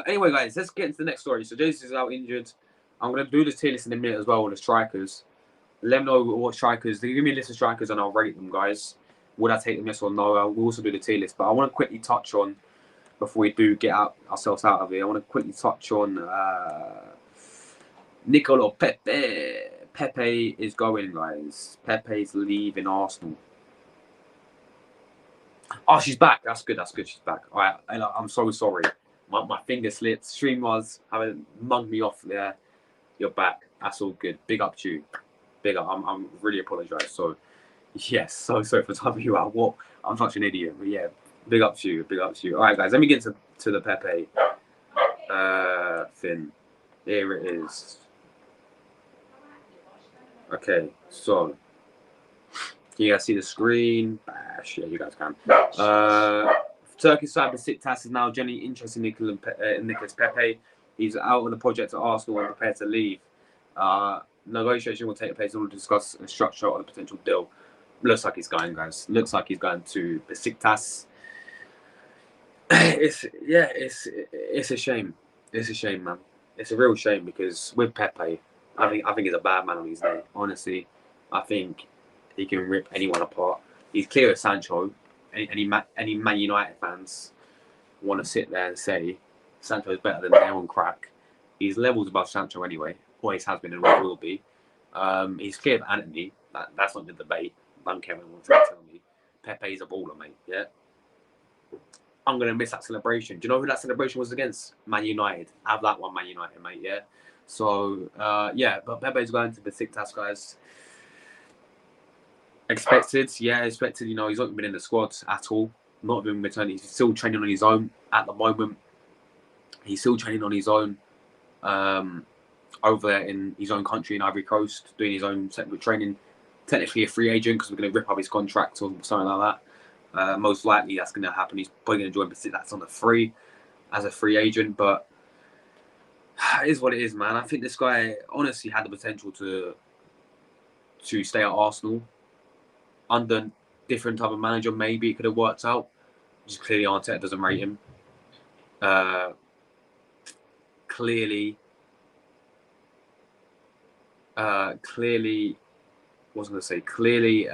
Anyway, guys, let's get into the next story. So Jesus is out injured. I'm going to do this tier list in a minute as well on the strikers. Let me know what strikers. Give me a list of strikers and I'll rate them, guys. Would I take them, yes or no? We'll also do the tier list. But I want to quickly touch on, before we do get ourselves out of here, I want to quickly touch on Nicolo Pepe. Pepe is going, guys. Pepe's leaving Arsenal. Oh, she's back. That's good. She's back. All right. I'm so sorry. My finger slipped. Stream was having mugged me off there. You're back. That's all good. Big up to you. Big up. I'm really apologise. So, yes. So sorry for typing you out. What? I'm such an idiot. But yeah, big up to you. Big up to you. All right, guys. Let me get to the Pepe thing. Here it is. Okay. So, can you guys see the screen? Bash. Yeah, you guys can. Turkish side Besiktas is now genuinely interested in Nicolas Pepe. He's out of the project at Arsenal and prepared to leave. Negotiation will take place in order to discuss the structure of the potential deal. Looks like he's going, guys. Looks like he's going to Besiktas. It's a shame. It's a shame, man. It's a real shame because with Pepe, I think he's a bad man on his day. Honestly, I think he can rip anyone apart. He's clear as Sancho. Any Man United fans want to sit there and say Sancho is better than Aaron Crack. He's levels above Sancho anyway. Always has been and always will be. He's clear of Anthony. That's not the debate. I don't care what anyone tries to tell me. Pepe's a baller, mate. Yeah. I'm going to miss that celebration. Do you know who that celebration was against? Man United. Have that one, Man United, mate. Yeah. So, but Pepe's going to Besiktas, guys. Expected. You know, he's not been in the squad at all. Not been returned. He's still training on his own at the moment. He's still training on his own over there in his own country in Ivory Coast, doing his own separate training. Technically a free agent because we're going to rip up his contract or something like that. Most likely that's going to happen. He's probably going to join Besiktas on the free. as a free agent, but it is what it is, man. I think this guy honestly had the potential to stay at Arsenal under different type of manager. Maybe it could have worked out. Just clearly Arteta doesn't rate him. Clearly, what was I going to say? Clearly,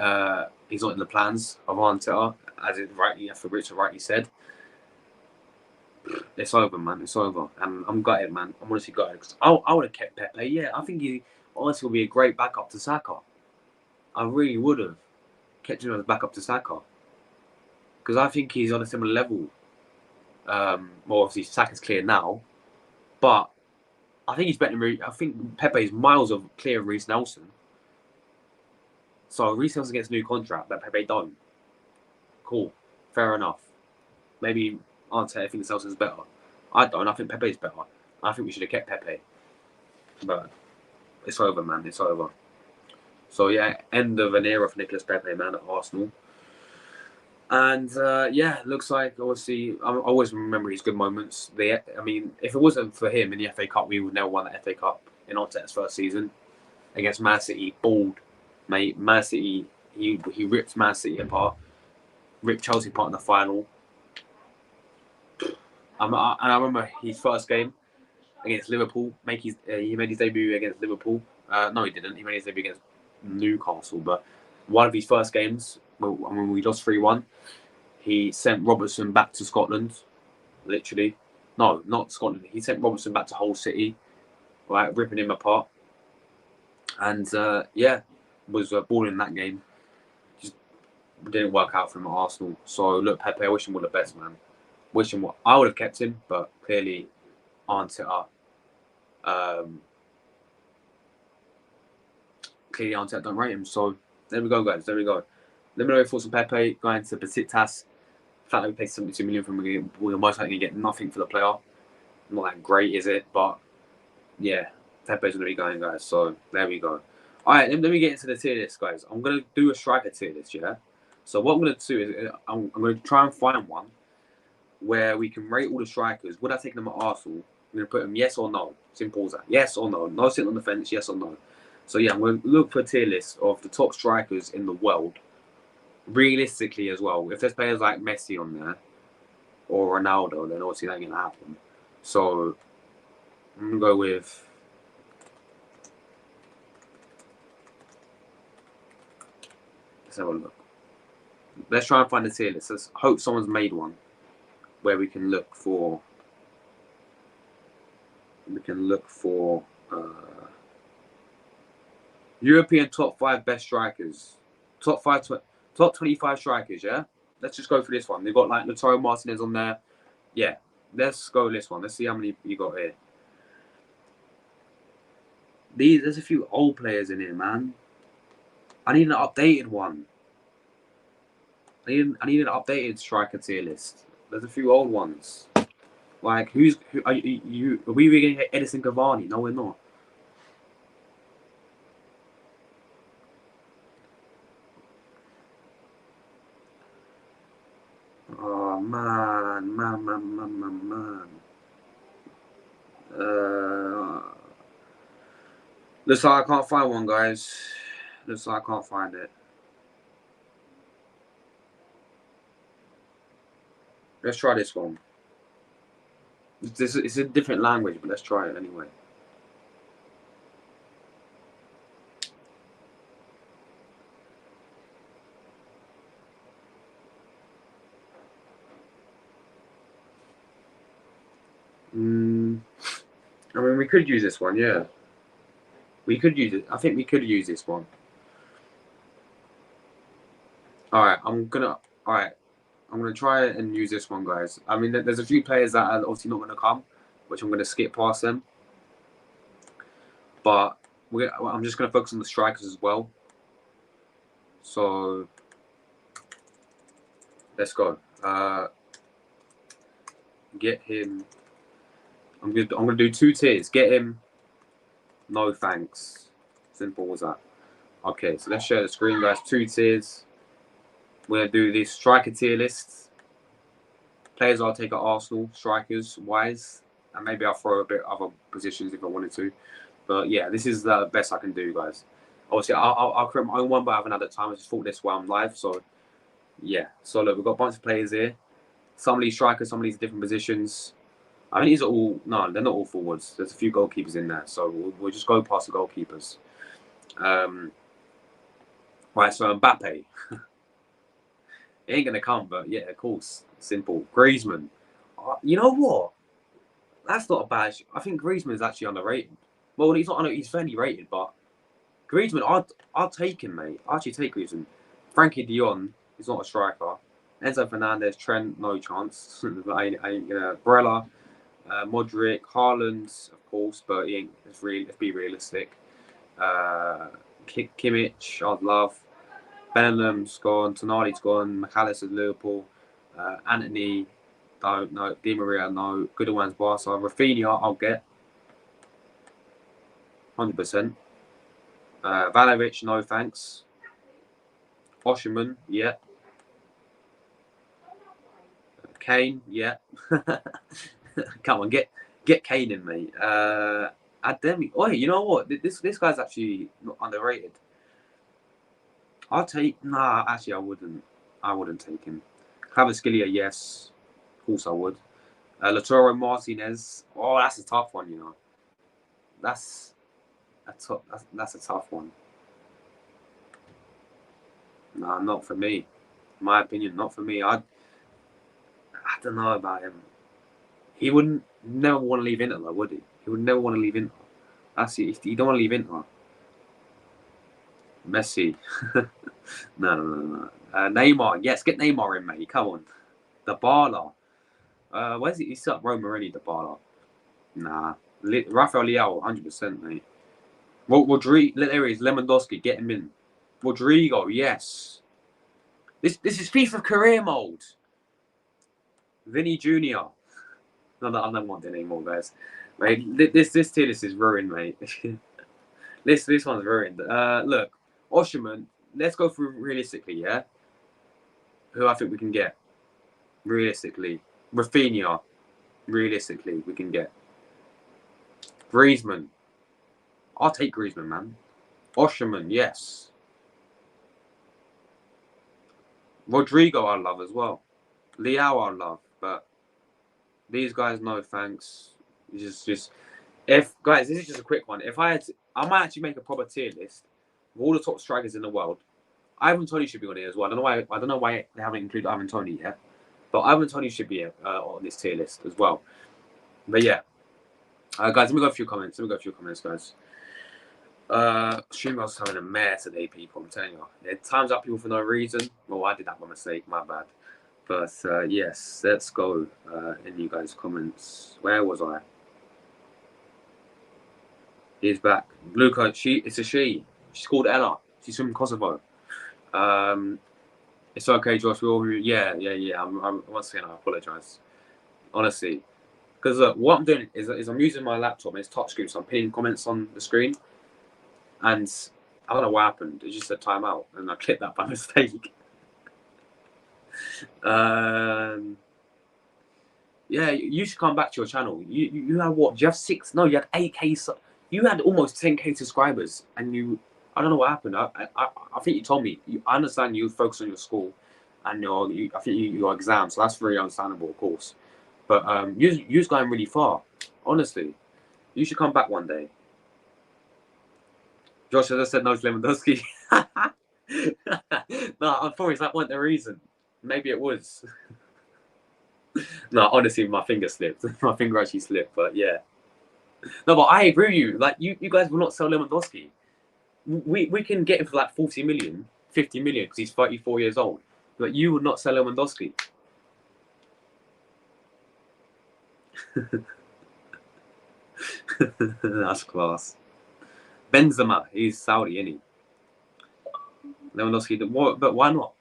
he's not in the plans of Arteta, as it rightly, Fabrizio rightly said. It's over, man. It's over, and I'm gutted, man. I'm honestly gutted because I would have kept Pepe. Yeah, I think he honestly would be a great backup to Saka. I really would have kept him as backup to Saka because I think he's on a similar level. Well, obviously Saka's clear now, but I think he's better than. I think Pepe is miles of clear of Reece Nelson. So Reece Nelson gets a new contract, but Pepe don't. Cool, fair enough. Maybe Arteta thinks Nelson's better. I don't. I think Pepe's better. I think we should have kept Pepe. But it's over, man. It's over. So yeah, end of an era for Nicolas Pepe, man, at Arsenal. And yeah, looks like obviously I always remember his good moments. I mean, if it wasn't for him in the FA Cup, we would never won the FA Cup in Arteta's first season against Man City. Balled, mate. Man City. He ripped Man City apart. Ripped Chelsea apart in the final. And I remember his first game against Liverpool. He made his debut against Liverpool. No, he didn't. He made his debut against Newcastle. But one of his first games, when we lost 3-1, he sent Robertson back to Scotland. Literally, no, not Scotland. He sent Robertson back to Hull City, right, ripping him apart. And yeah, was balling in that game. Just didn't work out for him at Arsenal. So look, Pepe, I wish him all the best, man. Wish him what I would have kept him, but clearly Arteta. Clearly Arteta don't rate him. So there we go, guys. There we go. Let me know your thoughts on Pepe going to Besiktas. The fact that we paid 72 million for him, we're most likely get nothing for the player. Not that great, is it? But yeah, Pepe's going to be going, guys. So there we go. All right, let me get into the tier list, guys. I'm going to do a striker tier list, yeah? So what I'm going to do is I'm going to try and find one where we can rate all the strikers. Would I take them at Arsenal? I'm going to put them yes or no. Simple as that. Yes or no. No sitting on the fence, yes or no. So yeah, I'm going to look for a tier list of the top strikers in the world. Realistically as well. If there's players like Messi on there or Ronaldo, then obviously that ain't going to happen. So I'm going to go with... Let's have a look. Let's try and find a tier list. Let's hope someone's made one where we can look for... European top 5 best strikers. Top 25 strikers, yeah? Let's just go for this one. They've got like Lautaro Martinez on there. Yeah, let's go this one. Let's see how many you got here. There's a few old players in here, man. I need an updated one. I need an updated striker tier list. There's a few old ones. Like, are we going to get Edison Cavani? No, we're not. Oh, man. Looks like I can't find one, guys. Looks like I can't find it. Let's try this one. It's a different language, but let's try it anyway. I mean, we could use this one, yeah. We could use it. I think we could use this one. Alright, I'm gonna try and use this one, guys. I mean, there's a few players that are obviously not gonna come, which I'm gonna skip past them. But I'm just gonna focus on the strikers as well. So let's go. Get him. I'm gonna do 2 tiers. Get him. No thanks. Simple as that. Okay, so let's share the screen, guys. 2 tiers. We're gonna do this striker tier list. Players I'll take at Arsenal, strikers wise, and maybe I'll throw a bit other positions if I wanted to. But yeah, this is the best I can do, guys. Obviously, I'll create my own one, but I have another time. I just thought this while I'm live. So yeah, so look, we've got a bunch of players here. Some of these strikers, some of these different positions. I think these are all, no, they're not all forwards. There's a few goalkeepers in there. So we'll just go past the goalkeepers. Right, so Mbappe. It ain't going to come, but yeah, of course. Simple. Griezmann. You know what? That's not a bad. I think Griezmann is actually underrated. Well, he's not. He's fairly rated, but Griezmann, I'll take him, mate. I'll actually take Griezmann. Frankie de Jong is not a striker. Enzo Fernandez, Trent, no chance. I ain't gonna. Barella, Modric, Haaland, of course, but he ain't. Let's be realistic. Kimmich, I'd love. Bellingham's gone. Tonali's gone. McAllister's Liverpool. Anthony, don't no. Di Maria, no. Goodwin's Barca. Rafinha, I'll get. 100%. Valovic, no thanks. Osherman, yeah. Kane, yeah. Come on, get Kane in, mate. Ademi. Oh, you know what? This guy's actually not underrated. I'll take. Nah, actually, I wouldn't. I wouldn't take him. Kvaratskhelia, yes. Of course, I would. Lautaro Martinez. Oh, that's a tough one, you know. That's a tough one. Nah, not for me. In my opinion, not for me. I don't know about him. He wouldn't never want to leave Inter, though, would he? He would never want to leave Inter. That's it. He don't want to leave Inter. Messi. No. Neymar. Yes, get Neymar in, mate. Come on. Dybala. Where's he? He's up Rome already, Dybala. Nah. Rafael Leao, 100%, mate. Rodrigo. There he is. Lewandowski. Get him in. Rodrigo. Yes. This is FIFA career mode. Vinny Jr. No, I don't want it anymore, guys. Mate, this tier list is ruined, mate. this one's ruined. Look, Osherman. Let's go through realistically, yeah. Who I think we can get realistically. Rafinha. Realistically, we can get. Griezmann. I'll take Griezmann, man. Osherman, yes. Rodrigo, I love as well. Leao, I love, but these guys, no thanks. Just if guys, this is just a quick one. If I had, I might actually make a proper tier list of all the top strikers in the world. Ivan Toney should be on here as well. I don't know why they haven't included Ivan Toney yet, but Ivan Toney should be on this tier list as well. But yeah, guys, let me go a few comments. Guys. Streamers having a mare today, people. I'm telling you, it times up people for no reason. Well, I did that by mistake. My bad. But yes, let's go in you guys' comments. Where was I? He's back. Luca, it's a she. She's called Ella. She's from Kosovo. It's okay, Josh. Yeah. Once again, I apologize. Honestly. Because what I'm doing is I'm using my laptop and it's touchscreen, so I'm pinning comments on the screen. And I don't know what happened. It just said timeout, and I clicked that by mistake. Yeah, you should come back to your channel. You had what? Do you have 6? No, you had 8K. You had almost 10K subscribers, and I don't know what happened. I think you told me. I understand you focus on your school, and I think your exams. So that's very understandable, of course. But you're going really far. Honestly, you should come back one day. Josh, as I said, no to Lewandowski. No, I'm sorry, that wasn't the reason. Maybe it was. No, honestly, my finger slipped. My finger actually slipped, but yeah. No, but I agree with you. Like, you guys will not sell Lewandowski. We can get him for like 40 million, 50 million because he's 34 years old. But you would not sell Lewandowski. That's class. Benzema, he's Saudi, isn't he? Lewandowski, but why not?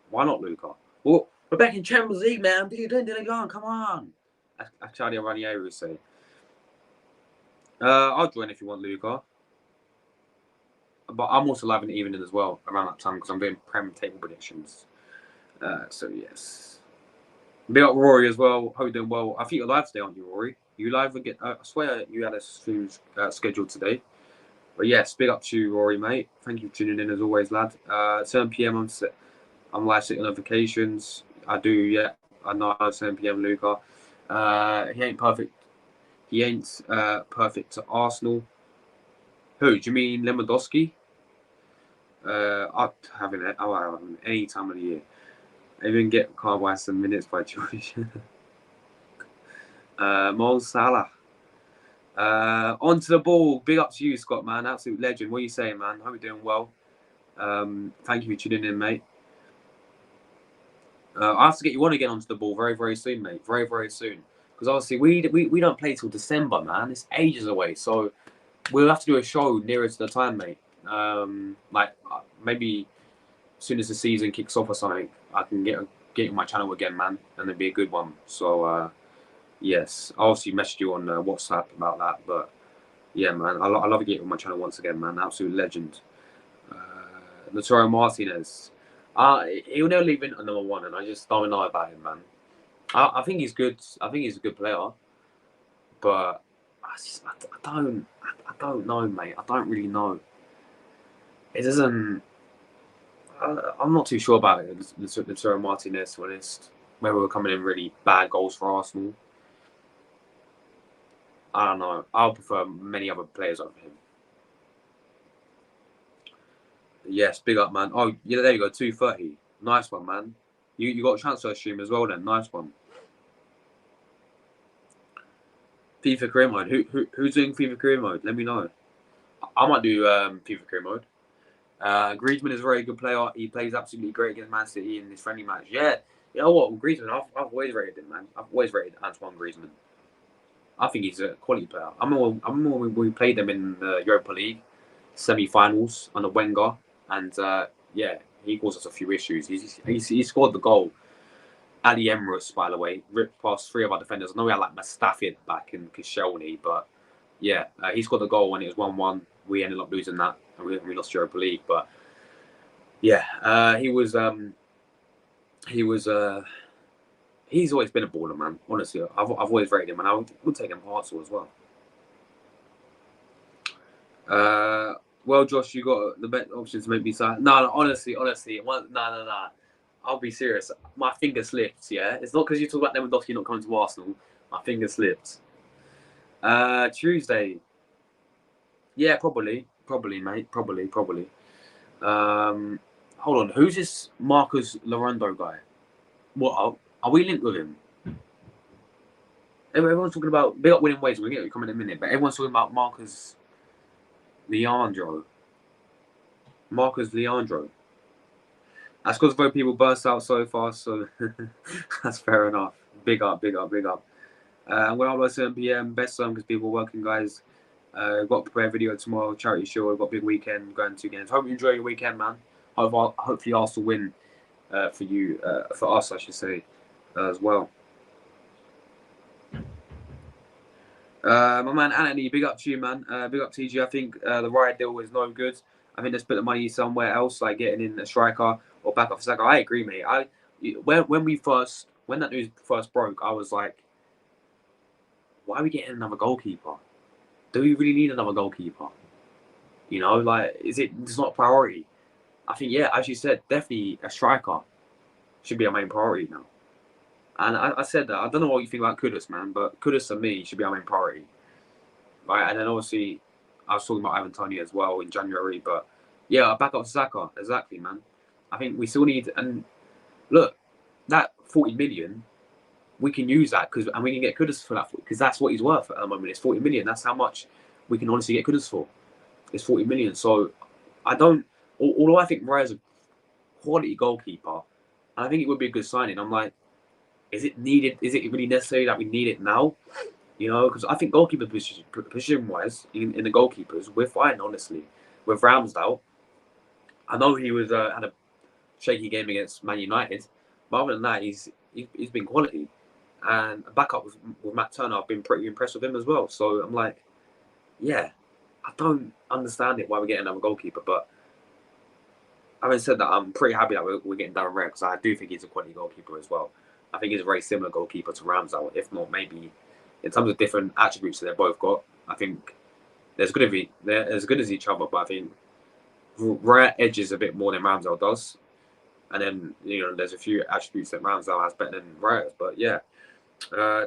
Why not, Luca? Well, we're back in Champions League, man. Come on. Charlie Ranieri say. I'll join if you want, Luca. But I'm also live in the evening as well around that time because I'm doing Prem table predictions. So yes. Big up Rory as well. Hope you're doing well. I think you're live today, aren't you, Rory? You live again? I swear you had a stream scheduled today. But yes, big up to you, Rory, mate. Thank you for tuning in as always, lad. 7 p.m. I'm live sitting notifications. I do, yeah. I know 7 p.m. Luca. He ain't perfect. He ain't perfect to Arsenal. Who? Do you mean Lewandowski? I'll have him any time of the year. I even get Carl by some minutes by choice. Mo Salah. On to the ball. Big up to you, Scott, man. Absolute legend. What are you saying, man? Hope you're doing well. Thank you for tuning in, mate. I have to get you on again onto the ball very, very soon, mate. Very, very soon. Because obviously we don't play till December, man. It's ages away. So we'll have to do a show nearer to the time, mate. Maybe as soon as the season kicks off or something, I can get on my channel again, man, and it'd be a good one. So yes, I'll obviously message you on WhatsApp about that. But yeah, man, I love to get on my channel once again, man. Absolute legend. Lautaro Martinez. He'll never leave Inter number one, and I just don't know about him, man. I think he's good. I think he's a good player, but I don't know, mate. I don't really know. It doesn't. I'm not too sure about it. Lautaro Martinez, to be honest. Whether we're coming in really bad goals for Arsenal, I don't know. I'll prefer many other players over him. Yes, big up, man. Oh, yeah, there you go. 230. Nice one, man. You got a transfer stream as well, then. Nice one. FIFA career mode. Who's doing FIFA career mode? Let me know. I might do FIFA career mode. Griezmann is a very good player. He plays absolutely great against Man City in this friendly match. Yeah, you know what? Griezmann, I've always rated him, man. I've always rated Antoine Griezmann. I think he's a quality player. I remember when we played them in the Europa League semi-finals under Wenger, and yeah, he caused us a few issues. He scored the goal at the Emirates, by the way, ripped past three of our defenders. I know we had like Mustafi at the back and Koscielny, but yeah, he scored the goal when it was 1-1. We ended up losing that, and we lost Europa League. But yeah, he's always been a baller, man. Honestly, I've always rated him, and I would take him for Arsenal as well. Well, Josh, you got the best option to make me sad. No, honestly, no. I'll be serious. My finger slipped. Yeah, it's not because you talk about Lewandowski not coming to Arsenal. My finger slipped. Tuesday. Yeah, probably, mate. Probably. Hold on. Who's this Marcus Llorendo guy? What are we linked with him? Everyone's talking about big up winning ways. We'll get you coming in a minute, but everyone's talking about Marcus Leandro. That's because very people burst out so fast, so that's fair enough. Big up. I'm going to upload 7 p.m. Best time because people are working, guys. Got to prepare a video tomorrow, charity show. We've got a big weekend, going 2 games. Hope you enjoy your weekend, man. Hopefully Arsenal win for us, I should say, as well. My man Anthony, big up to you, man. Big up TG. I think the riot deal was no good. I think let's put the money somewhere else, like getting in a striker or backup striker. I agree, mate. When that news first broke, I was like, why are we getting another goalkeeper? Do we really need another goalkeeper? You know, like, it's not a priority? I think, yeah, as you said, definitely a striker should be our main priority now. And I said that. I don't know what you think about Kudus, man, but Kudus to me should be our main priority. Right, and then obviously I was talking about Ivan Toney as well in January, but yeah, back up Saka, exactly, man. I think we still need, and look, that 40 million, we can use that and we can get Kudus for that because that's what he's worth at the moment. It's 40 million. That's how much we can honestly get Kudus for. It's 40 million. So although I think Moraes is a quality goalkeeper, and I think it would be a good signing. I'm like, is it needed? Is it really necessary that we need it now? You know, because I think goalkeeper position-wise, in the goalkeepers, we're fine, honestly. With Ramsdale, I know he was had a shaky game against Man United, but other than that, he's been quality. And a backup with Matt Turner, I've been pretty impressed with him as well. So I'm like, yeah, I don't understand it why we're getting another goalkeeper. But having said that, I'm pretty happy that we're getting Darren Red because I do think he's a quality goalkeeper as well. I think he's a very similar goalkeeper to Ramsdale, if not maybe in terms of different attributes that they've both got. I think they're as good as each other, but I think Raya edges a bit more than Ramsdale does. And then, there's a few attributes that Ramsdale has better than Raya. But yeah,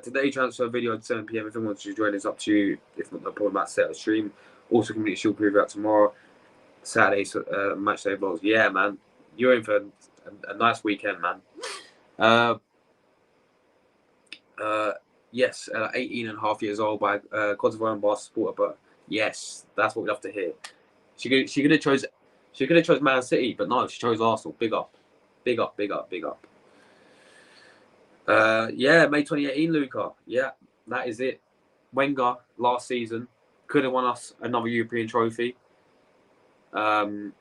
today transfer video at 7 p.m. If anyone wants to join, it's up to you. If not, no problem about set of stream. Also, Community Shield preview out tomorrow. Saturday, match day vlogs. Yeah, man. You're in for a nice weekend, man. Yes, 18 and a half years old by Cote d'Ivoire Barca supporter, but yes, that's what we love to hear. She could have chose Man City, but no, she chose Arsenal. Big up, big up, big up, big up. Yeah, May 2018, Luca. Yeah, that is it. Wenger last season could have won us another European trophy. Well,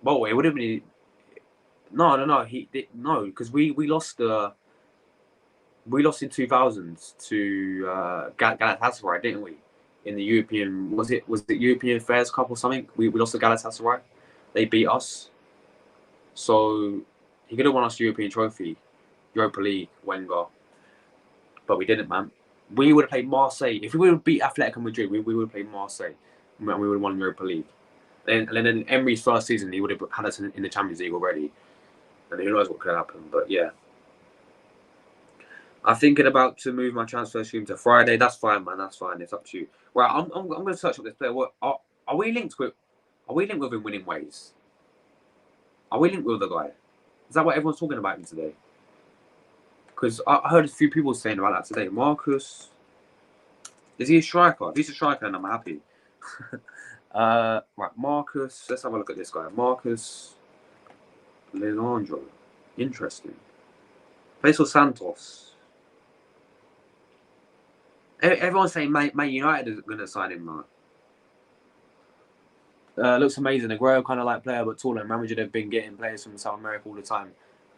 it would have been. No. He did no, because we lost in 2000 to Galatasaray, didn't we? In the European, was it European Fairs Cup or something? We lost to Galatasaray. They beat us. So he could have won us European trophy, Europa League, Wenger. But we didn't, man. We would have played Marseille. If we would have beat Atletico Madrid, we would have played Marseille. And we would have won Europa League. And then Emery's first season, he would have had us in the Champions League already. And who knows what could happen. But yeah. I'm thinking about to move my transfer stream to Friday. That's fine, man. That's fine. It's up to you. Right, I'm going to search up this player. What are we linked with? Are we linked with him winning ways? Are we linked with the guy? Is that what everyone's talking about him today? Because I heard a few people saying about that today. Marcus, is he a striker? If he's a striker, then I'm happy. Right, Marcus. Let's have a look at this guy. Marcus Leandro. Interesting. Plays for Santos. Everyone's saying Man United is going to sign him now. Looks amazing. A kind of like player, but taller. And Real Madrid have been getting players from South America all the time,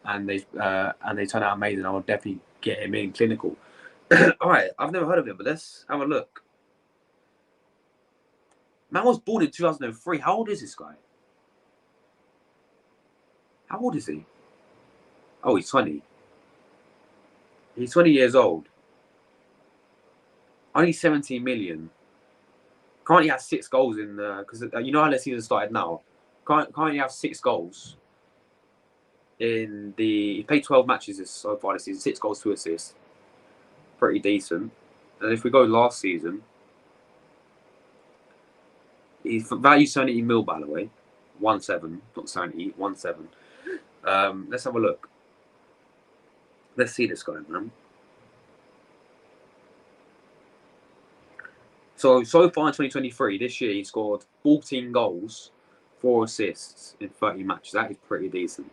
and they turn out amazing. I will definitely get him in clinical. All right, I've never heard of him, but let's have a look. Man was born in 2003. How old is this guy? How old is he? Oh, he's 20. He's 20 years old. Only 17 million. Currently has 6 goals in because you know how the season started now. Currently have 6 goals in the. He played 12 matches so far this season. 6 goals, 2 assists. Pretty decent. And if we go last season, he's value 70 mil, by the way. 1.7, not 70, 1.7. Let's have a look. Let's see this guy, man. So far in 2023, this year he scored 14 goals, 4 assists in 30 matches. That is pretty decent.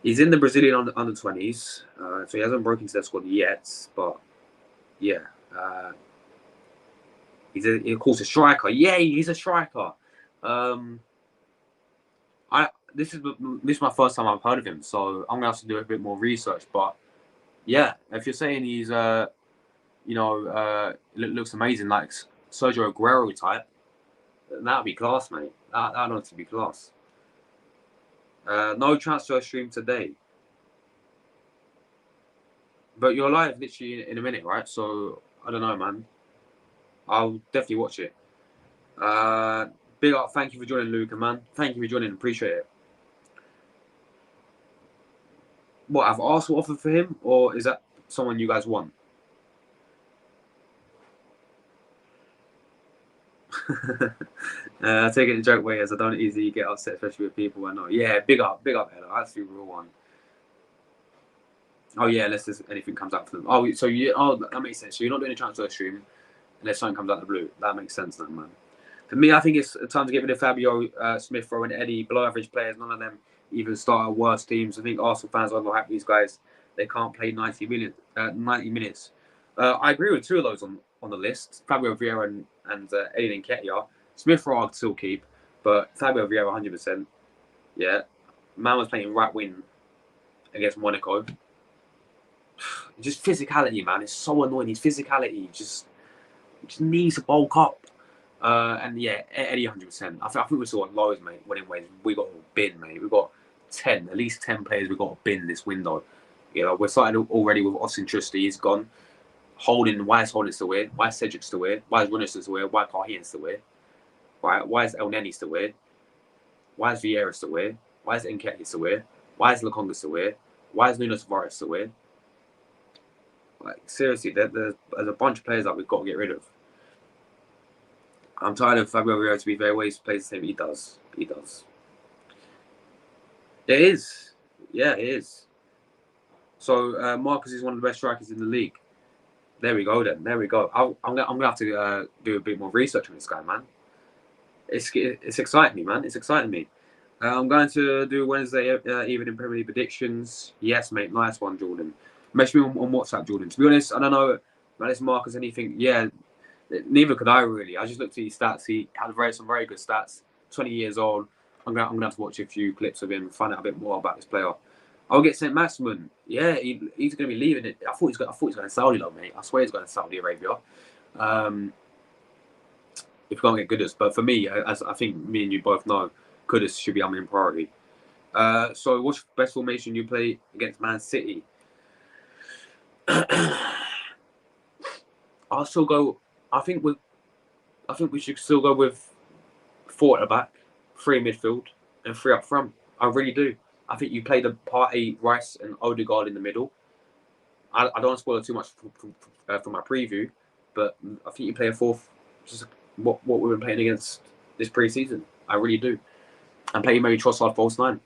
He's in the Brazilian under 20s, so he hasn't broken to their squad yet. But yeah, he's of course a striker. Yeah, he's a striker. This is my first time I've heard of him, so I'm gonna have to do a bit more research. But yeah, if you're saying he's looks amazing, like Sergio Aguero type, that'd be class, mate. That'd honestly be class. No transfer stream today, but you're live literally in a minute, right? So I don't know, man. I'll definitely watch it. Big up, thank you for joining, Luca, man. Thank you for joining, appreciate it. What, have Arsenal offered for him, or is that someone you guys want? I take it in a joke way, as I don't easily get upset, especially with people I know. Yeah, big up, Ella. That's the real one. Oh yeah, unless anything comes out for them. Oh, so that makes sense. So you're not doing a transfer stream unless something comes out of the blue. That makes sense, then, man. For me, I think it's time to get rid of Fabio, Smith Rowe, and Eddie. Below average players. None of them even start at worse teams. I think Arsenal fans are not happy. These guys, they can't play 90 minutes. I agree with 2 of those on the list: Fabio Vieira and Eddie Nketiah. Smith Rowe I'd still keep, but Fabio Vieira 100%. Yeah, man was playing right wing against Monaco. Just physicality, man. It's so annoying. His physicality just needs to bulk up. And yeah, Eddie 100%. I think we saw loads, mate. Winning ways. We got a bin, mate. We got 10, at least 10 players. We got a bin this window. You know, we're starting already with Austin Trusty. He's gone. Holding, why is Holding still here? Why is Cedric still here? Why is Runners still here? Why is Carhian still here? Why is El Neni still here? Why is Vieira still here? Why is Nketiah still here? Why is Lokonga still here? Why is Nuno Tavares still here? Like, seriously, there's a bunch of players that we've got to get rid of. I'm tired of Gabriel, to be fair. Always plays the same. He does. He does. It is. Yeah, it is. So Marcus is one of the best strikers in the league. There we go then. There we go. I'm gonna have to do a bit more research on this guy, man. It's exciting me, man. It's exciting me. I'm going to do Wednesday evening Premier League predictions. Yes, mate. Nice one, Jordan. Message me on WhatsApp, Jordan. To be honest, I don't know about this Marcus anything. Yeah, neither could I really. I just looked at his stats. He had some very good stats. 20 years old. I'm gonna have to watch a few clips of him and find out a bit more about this player. I'll get St. Maximin. Yeah, he's going to be leaving it. I thought he's going to Saudi, though, mate. I swear he's going to Saudi Arabia. If we can't get Goodis, but for me, as I think me and you both know, Goodis should be our main priority. So, what's the best formation you play against Man City? I'll still go. I think we should still go with 4 at the back, 3 in midfield, and 3 up front. I really do. I think you play the Partey, Rice, and Odegaard in the middle. I don't want to spoil too much from my preview, but I think you play a 4th, just what we've been playing against this pre-season. I really do. And play maybe Trossard false 9,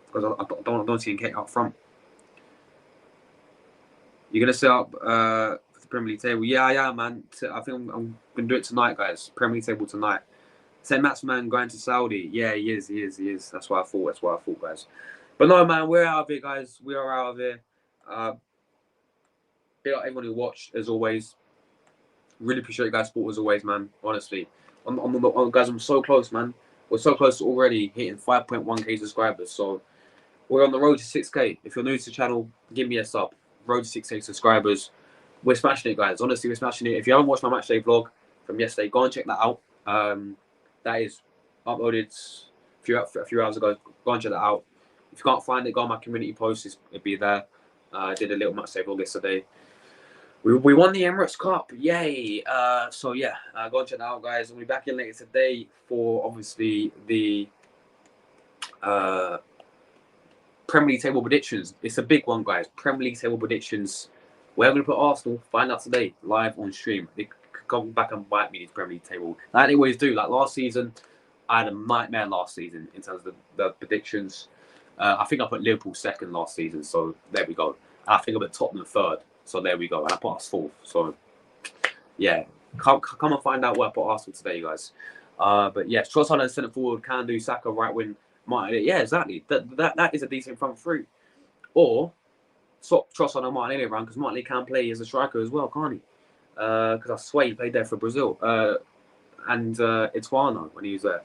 because I don't see Nketiah up front. You're gonna set up for the Premier League table? Yeah, man. I think I'm gonna do it tonight, guys. Premier League table tonight. St. Maximin going to Saudi. Yeah, he is. That's what I thought, guys. But no, man, we're out of it, guys. We are out of here. Big up everyone who watched, as always. Really appreciate you guys' support, as always, man. Honestly. Guys, I'm so close, man. We're so close to already hitting 5.1k subscribers. So we're on the road to 6k. If you're new to the channel, give me a sub. Road to 6k subscribers. We're smashing it, guys. Honestly, we're smashing it. If you haven't watched my matchday vlog from yesterday, go and check that out. That is uploaded a few hours ago. Go and check that out. If you can't find it, go on my community post. It'll be there. I did a little matchday vlog yesterday. We won the Emirates Cup. Yay. So, yeah, go and check that out, guys. We'll be back in later today for, obviously, the Premier League table predictions. It's a big one, guys. Premier League table predictions. We're going to put Arsenal. Find out today, live on stream. They could come back and bite me in this Premier League table. Like they always do. Like last season, I had a nightmare last season in terms of the predictions. I think I put Liverpool 2nd last season, so there we go. And I think I put Tottenham 3rd, so there we go. And I put us 4th. So, yeah. Come and find out where I put Arsenal today, guys. But, yeah, Trossard and centre forward, can do. Saka, right wing. Martin, yeah, exactly. That is a decent front 3. Or swap Trossard and Martinelli around, because Martinelli can play as a striker as well, can't he? Because I swear he played there for Brazil. And Ituano when he was there.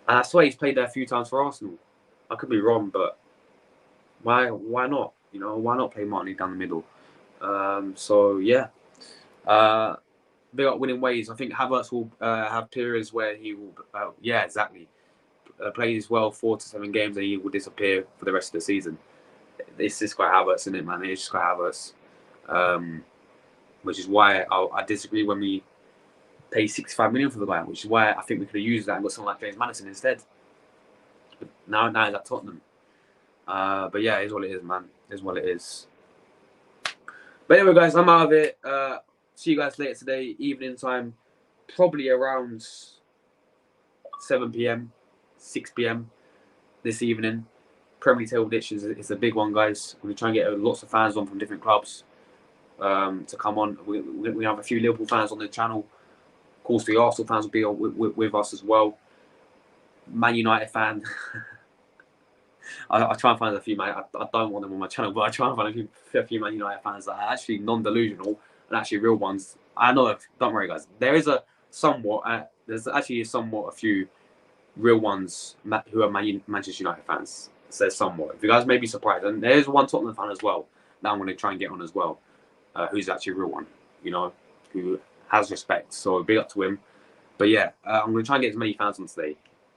And I swear he's played there a few times for Arsenal. I could be wrong, but why not? You know, why not play Martinelli down the middle? So, yeah. Big up winning ways. I think Havertz will have periods where he will, yeah, exactly. Plays well 4 to 7 games and he will disappear for the rest of the season. It's just quite Havertz, isn't it, man? It's just quite Havertz. Which is why I disagree when we pay 65 million for the guy, which is why I think we could have used that and got someone like James Maddison instead. But now he's at Tottenham. But yeah, it is what it is, man. It is what it is. But anyway, guys, I'm out of it. See you guys later today, evening time, probably around 7 p.m, 6 p.m. this evening. Premier League table predictions is a big one, guys. We're trying to get lots of fans on from different clubs to come on. We have a few Liverpool fans on the channel. Of course, the Arsenal fans will be with us as well. Man United fan. I try and find a few, I don't want them on my channel, but I try and find a few Man United fans that are actually non-delusional and actually real ones. I know, don't worry, guys. There's actually somewhat a few real ones who are Manchester United fans. So there's somewhat. If you guys may be surprised, and there's one Tottenham fan as well that I'm going to try and get on as well, who's actually a real one, you know, who has respect. So big up to him. But yeah, I'm going to try and get as many fans on today.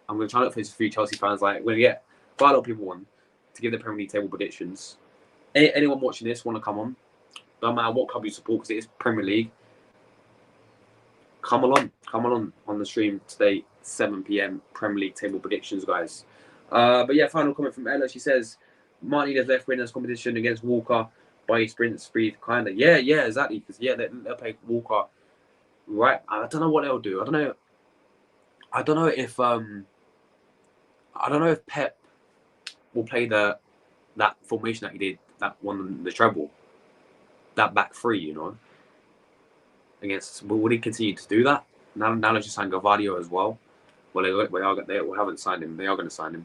I'm going to try and look for a few Chelsea fans. Like, we're going to get quite a lot of people on to give the Premier League table predictions. Anyone watching this want to come on? No matter what club you support, because it is Premier League. Come along on the stream today, 7 p.m. Premier League table predictions, guys. But yeah, final comment from Ella. She says, might need his left winners competition against Walker by his sprint speed, kind of. Yeah, exactly. Because yeah, they'll play Walker. Right. I don't know what they'll do. I don't know if Pep will play that formation that he did that won the treble, that back three, you know. Against, would he continue to do that? Now they just signed Gavardio as well. Well, they haven't signed him. They are going to sign him.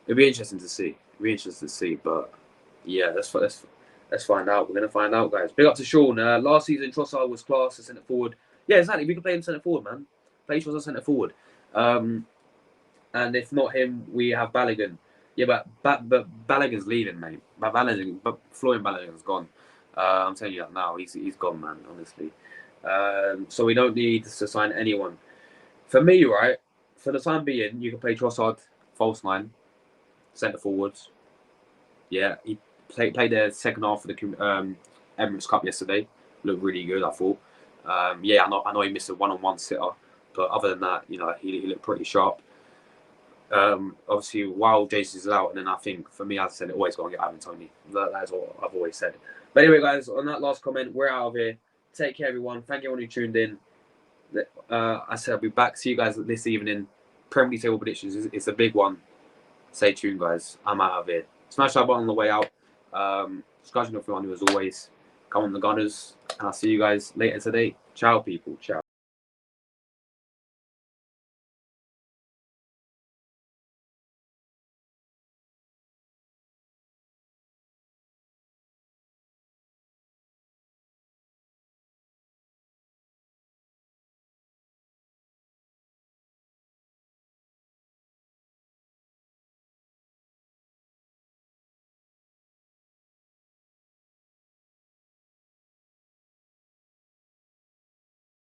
It'll be interesting to see. But yeah, let's find out. We're going to find out, guys. Big up to Sean. Last season, Trossard was class as centre forward. Yeah, exactly. We can play him centre forward, man. Play Trossard centre forward. And if not him, we have Balogun. Yeah, but Balogun's leaving, mate. But Florian Balogun's gone. I'm telling you that now. He's gone, man. Honestly. So we don't need to sign anyone. For me, right, for the time being, you can play Trossard, false nine, centre forwards. Yeah, he played the second half of the Emirates Cup yesterday. Looked really good, I thought. Yeah, I know he missed a one-on-one sitter, but other than that, you know, he looked pretty sharp. Obviously, while Jason's out, and then I think for me, as I said, it always got to get Ivan Toney. That's what I've always said. But anyway, guys, on that last comment, we're out of here. Take care, everyone. Thank you, everyone who tuned in. I said I'll be back. See you guys this evening. Premier League table predictions. It's a big one. Stay tuned, guys. I'm out of here. Smash that button on the way out. Subscribe if you want to, as always. Come on, the Gunners. And I'll see you guys later today. Ciao, people. Ciao.